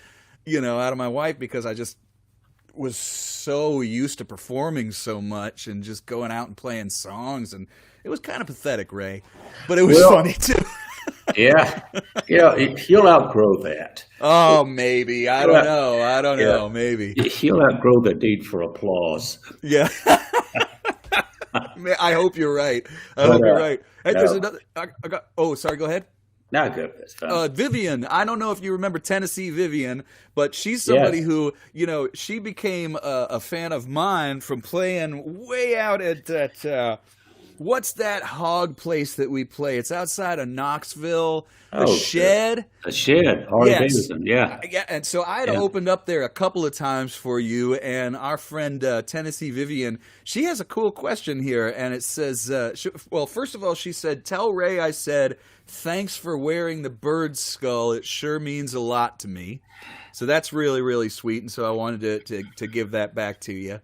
out of my wife, because I just was so used to performing so much and just going out and playing songs. And it was kind of pathetic, Ray, but it was funny too. Yeah. He'll outgrow that. Oh, maybe. I don't know. Maybe. He'll outgrow the need for applause. Yeah. I hope you're right. Hope you're right. Hey, there's another. Sorry. Go ahead. No, good. That's fine. Vivian. I don't know if you remember Tennessee Vivian, but she's somebody who, she became a fan of mine from playing way out at that. What's that hog place that we play? It's outside of Knoxville. The Shed. The Shed. Harley Davidson. Yeah. Yeah. And so I had opened up there a couple of times for you, and our friend Tennessee Vivian, she has a cool question here, and it says, first of all, she said, "Tell Ray I said, thanks for wearing the bird skull. It sure means a lot to me." So that's really, really sweet, and so I wanted to give that back to you.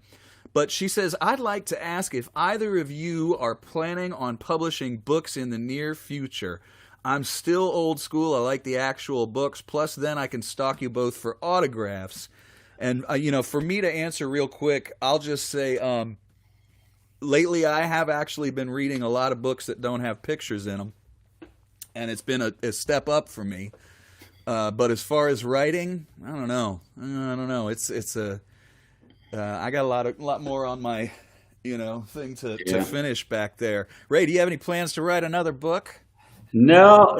But she says, "I'd like to ask if either of you are planning on publishing books in the near future. I'm still old school. I like the actual books. Plus, then I can stalk you both for autographs. And, for me to answer real quick, I'll just say lately I have actually been reading a lot of books that don't have pictures in them. And it's been a step up for me. But as far as writing, I don't know. I got a lot more on my, thing to finish back there. Ray, do you have any plans to write another book? No,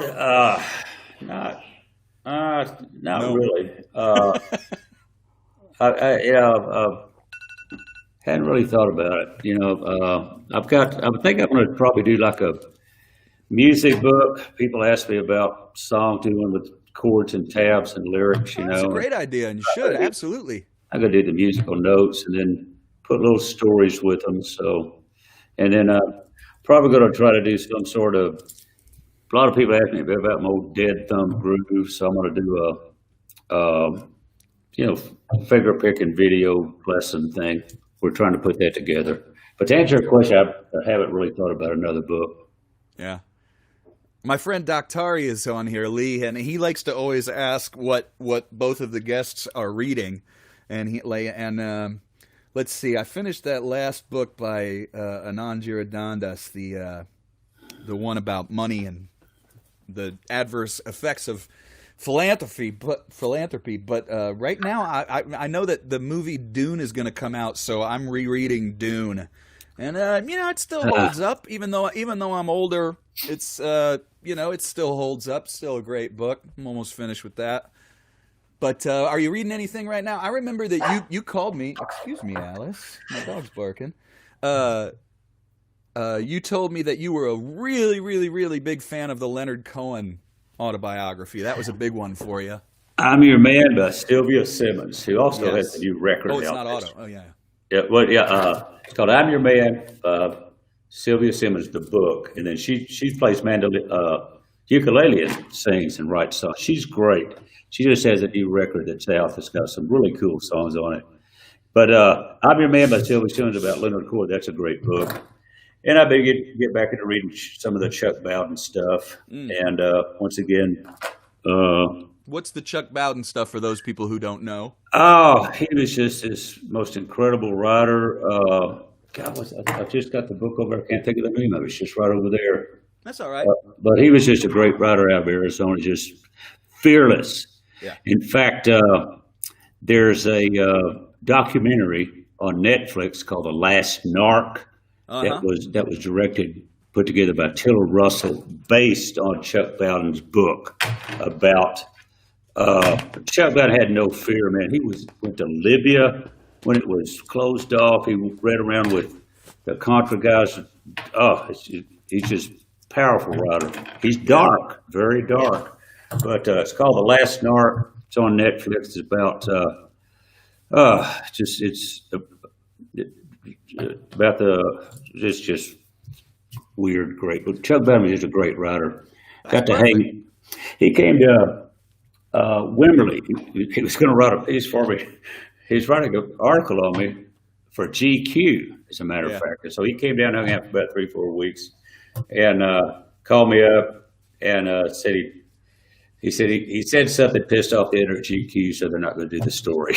not really. I hadn't really thought about it. I think I'm going to probably do like a music book. People ask me about song doing with chords and tabs and lyrics. That's a great idea, and you should absolutely. I'm going to do the musical notes and then put little stories with them. So, and then probably going to try to do some sort of. A lot of people ask me about my old Dead Thumb groove, so I'm going to do a finger picking video lesson thing. We're trying to put that together. But to answer your question, I haven't really thought about another book. Yeah. My friend Doctari is on here, Lee, and he likes to always ask what both of the guests are reading. And let's see, I finished that last book by Anand Giridharadas, the one about money and the adverse effects of philanthropy. But right now, I know that the movie Dune is going to come out, so I'm rereading Dune, and it still holds up, even though I'm older. It's it still holds up. Still a great book. I'm almost finished with that. But are you reading anything right now? I remember that you called me. Excuse me, Alice. My dog's barking. You told me that you were a really, really, really big fan of the Leonard Cohen autobiography. That was a big one for you. I'm Your Man by Sylvia Simmons, who also has a new record out. Oh, it's not auto. Oh, yeah. Yeah, well, yeah. It's called I'm Your Man, Sylvia Simmons, the book. And then she plays ukulele and sings and writes songs. She's great. She just has a new record that's out that's got some really cool songs on it. But I'm Your Man by Sylvia Simmons about Leonard Cohen. That's a great book. And I've been get back into reading some of the Chuck Bowden stuff. And once again, what's the Chuck Bowden stuff for those people who don't know? Oh, he was just this most incredible writer. I just got the book over. I can't think of the name of it. It's just right over there. That's all right. But he was just a great writer out of Arizona, just fearless. Yeah. In fact, there's a documentary on Netflix called The Last Narc. Uh-huh. That was put together by Tiller Russell, based on Chuck Bowden's book about Chuck Bowden had no fear, man. He went to Libya when it was closed off. He ran around with the Contra guys. He's just powerful writer. He's dark, very dark. But it's called The Last Narc. It's on Netflix. It's about it's just weird, great. But Chuck Bowden was just a great writer. He came to Wimberley. He was going to write a piece for me. He's writing an article on me for GQ, as a matter of fact. And so he came down, hung out for about 3-4 weeks, and called me up and said he said something pissed off the editor at GQ, so they're not going to do the story.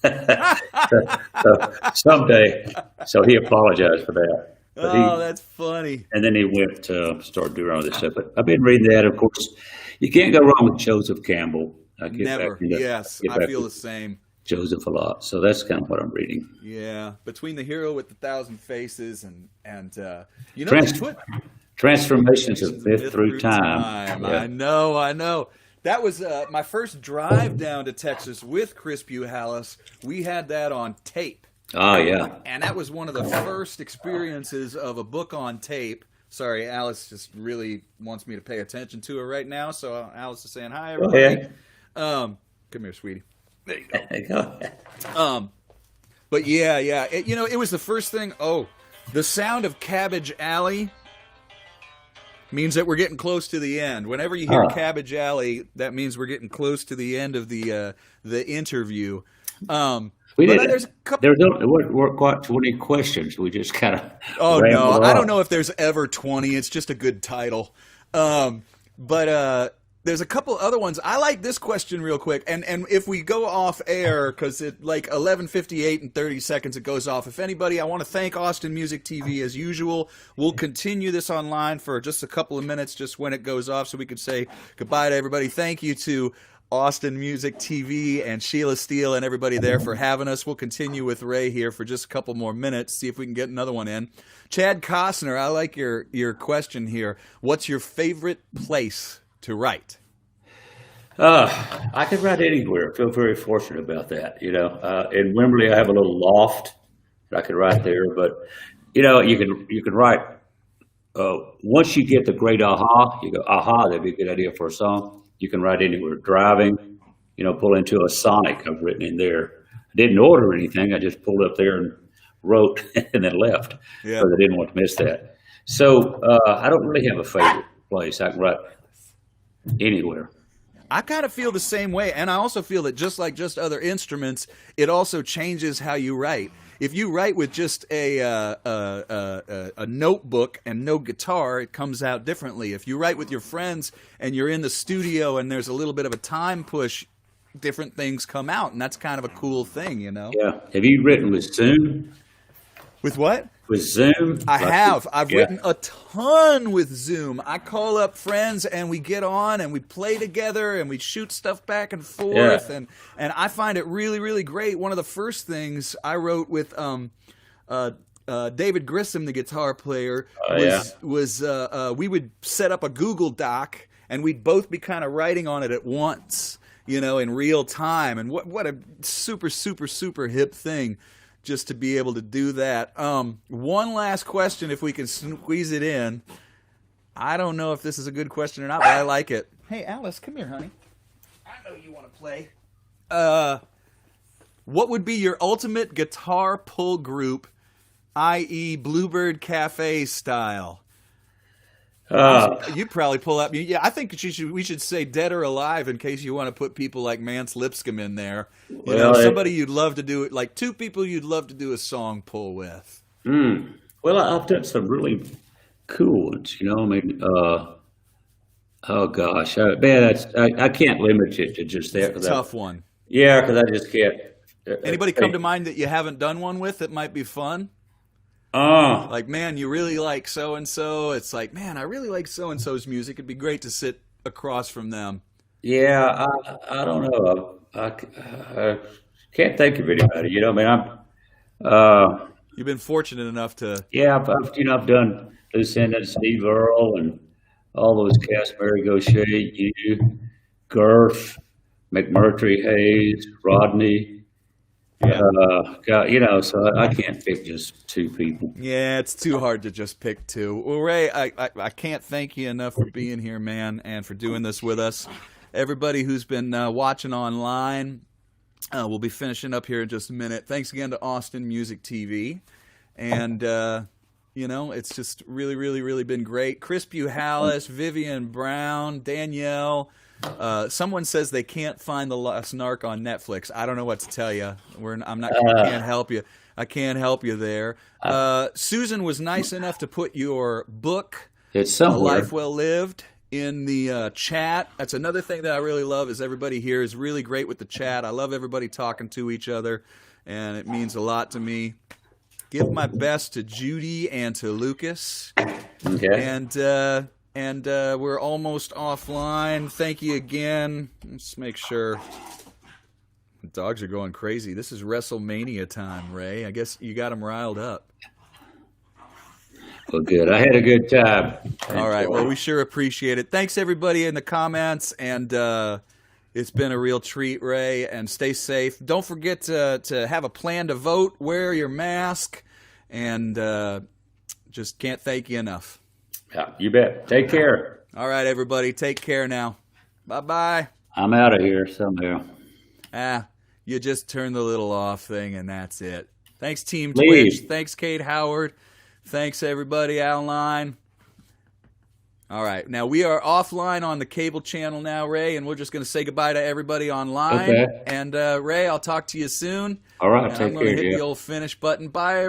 so someday, so he apologized for that. But that's funny. And then he went to start doing all this stuff. But I've been reading that. Of course, you can't go wrong with Joseph Campbell. Never. Yes, I feel the same. Joseph a lot. So that's kind of what I'm reading. Yeah, between The Hero with 1,000 Faces and Transformations of Myth Through Time. Yeah. I know. That was my first drive down to Texas with Chris Buhalis. We had that on tape. Oh, yeah. And that was one of the first experiences of a book on tape. Sorry, Alice just really wants me to pay attention to her right now. So Alice is saying, hi, everybody. Come here, sweetie. There you go. But yeah. It was the first thing. Oh, the sound of Cabbage Alley means that we're getting close to the end. Whenever you hear Cabbage Alley, that means we're getting close to the end of the interview. There weren't quite 20 questions. We just kind of. Oh no, I don't know if there's ever 20. It's just a good title. But there's a couple other ones. I like this question real quick, and if we go off air, because it like 11:58 and 30 seconds it goes off. If anybody, I want to thank Austin Music TV as usual. We'll continue this online for just a couple of minutes, just when it goes off, so we could say goodbye to everybody. Thank you to Austin Music TV and Sheila Steele and everybody there for having us. We'll continue with Ray here for just a couple more minutes, see if we can get another one in. Chad Costner, I like your question here. What's your favorite place to write? I could write anywhere. I feel very fortunate about that. In Wimberley, I have a little loft that I could write there. But you can write. Once you get the great aha, you go, aha, that'd be a good idea for a song. You can write anywhere. Driving, pull into a Sonic. I've written in there. I didn't order anything. I just pulled up there and wrote and then left because I didn't want to miss that. So I don't really have a favorite place. I can write anywhere. I kind of feel the same way, and I also feel that just like other instruments, it also changes how you write. If you write with just a notebook and no guitar, it comes out differently. If you write with your friends and you're in the studio and there's a little bit of a time push, different things come out, and that's kind of a cool thing, Yeah. Have you written with Zoom? With what? With Zoom? I have. I've written a ton with Zoom. I call up friends and we get on and we play together and we shoot stuff back and forth. And I find it really, really great. One of the first things I wrote with David Grissom, the guitar player, was we would set up a Google Doc and we'd both be kind of writing on it at once, in real time. And what a super, super, super hip thing. Just to be able to do that. One last question, if we can squeeze it in. I don't know if this is a good question or not, but I like it. Hey, Alice, come here, honey. I know you want to play. What would be your ultimate guitar pull group, i.e. Bluebird Cafe style? You'd probably pull up. Yeah, I think we should say Dead or Alive in case you want to put people like Mance Lipscomb in there. Somebody you'd love to do it, like two people you'd love to do a song pull with. Well, I've done some really cool ones. Oh gosh, man, I can't limit it to just that. It's a tough one. Yeah, because I just can't. Anybody come to mind that you haven't done one with that might be fun? Like, man, you really like so-and-so. It's like, man, I really like so-and-so's music. It'd be great to sit across from them. Yeah, I don't know. I can't think of anybody. You've been fortunate enough to. Yeah, I've done Lucinda, Steve Earle, and all those cats, Mary Gaucher, you, Gerf, McMurtry, Hayes, Rodney. So I can't pick just two people. Yeah, it's too hard to just pick two. Well, Ray, I can't thank you enough for being here, man, and for doing this with us. Everybody who's been watching online, we'll be finishing up here in just a minute. Thanks again to Austin Music TV. And, it's just really, really, really been great. Chris Buhalis, Vivian Brown, Danielle. Someone says they can't find The Lost Narc on Netflix. I don't know what to tell you. I can't help you. I can't help you there. Susan was nice enough to put your book, it's A Life Well Lived, in the chat. That's another thing that I really love is everybody here is really great with the chat. I love everybody talking to each other, and it means a lot to me. Give my best to Judy and to Lucas. Okay. And we're almost offline. Thank you again. Let's make sure. The dogs are going crazy. This is WrestleMania time, Ray. I guess you got them riled up. Well, good. I had a good time. All right. Well, we sure appreciate it. Thanks, everybody in the comments. And it's been a real treat, Ray. And stay safe. Don't forget to have a plan to vote. Wear your mask. And just can't thank you enough. Yeah, you bet. Take care. All right, everybody. Take care now. Bye-bye. I'm out of here somehow. You just turn the little off thing, and that's it. Thanks, Team Leave. Twitch. Thanks, Kate Howard. Thanks, everybody online. All right. Now, we are offline on the cable channel now, Ray, and we're just going to say goodbye to everybody online. Okay. And, Ray, I'll talk to you soon. All right. And Take I'm going care, to hit Jeff. the old finish button. Bye,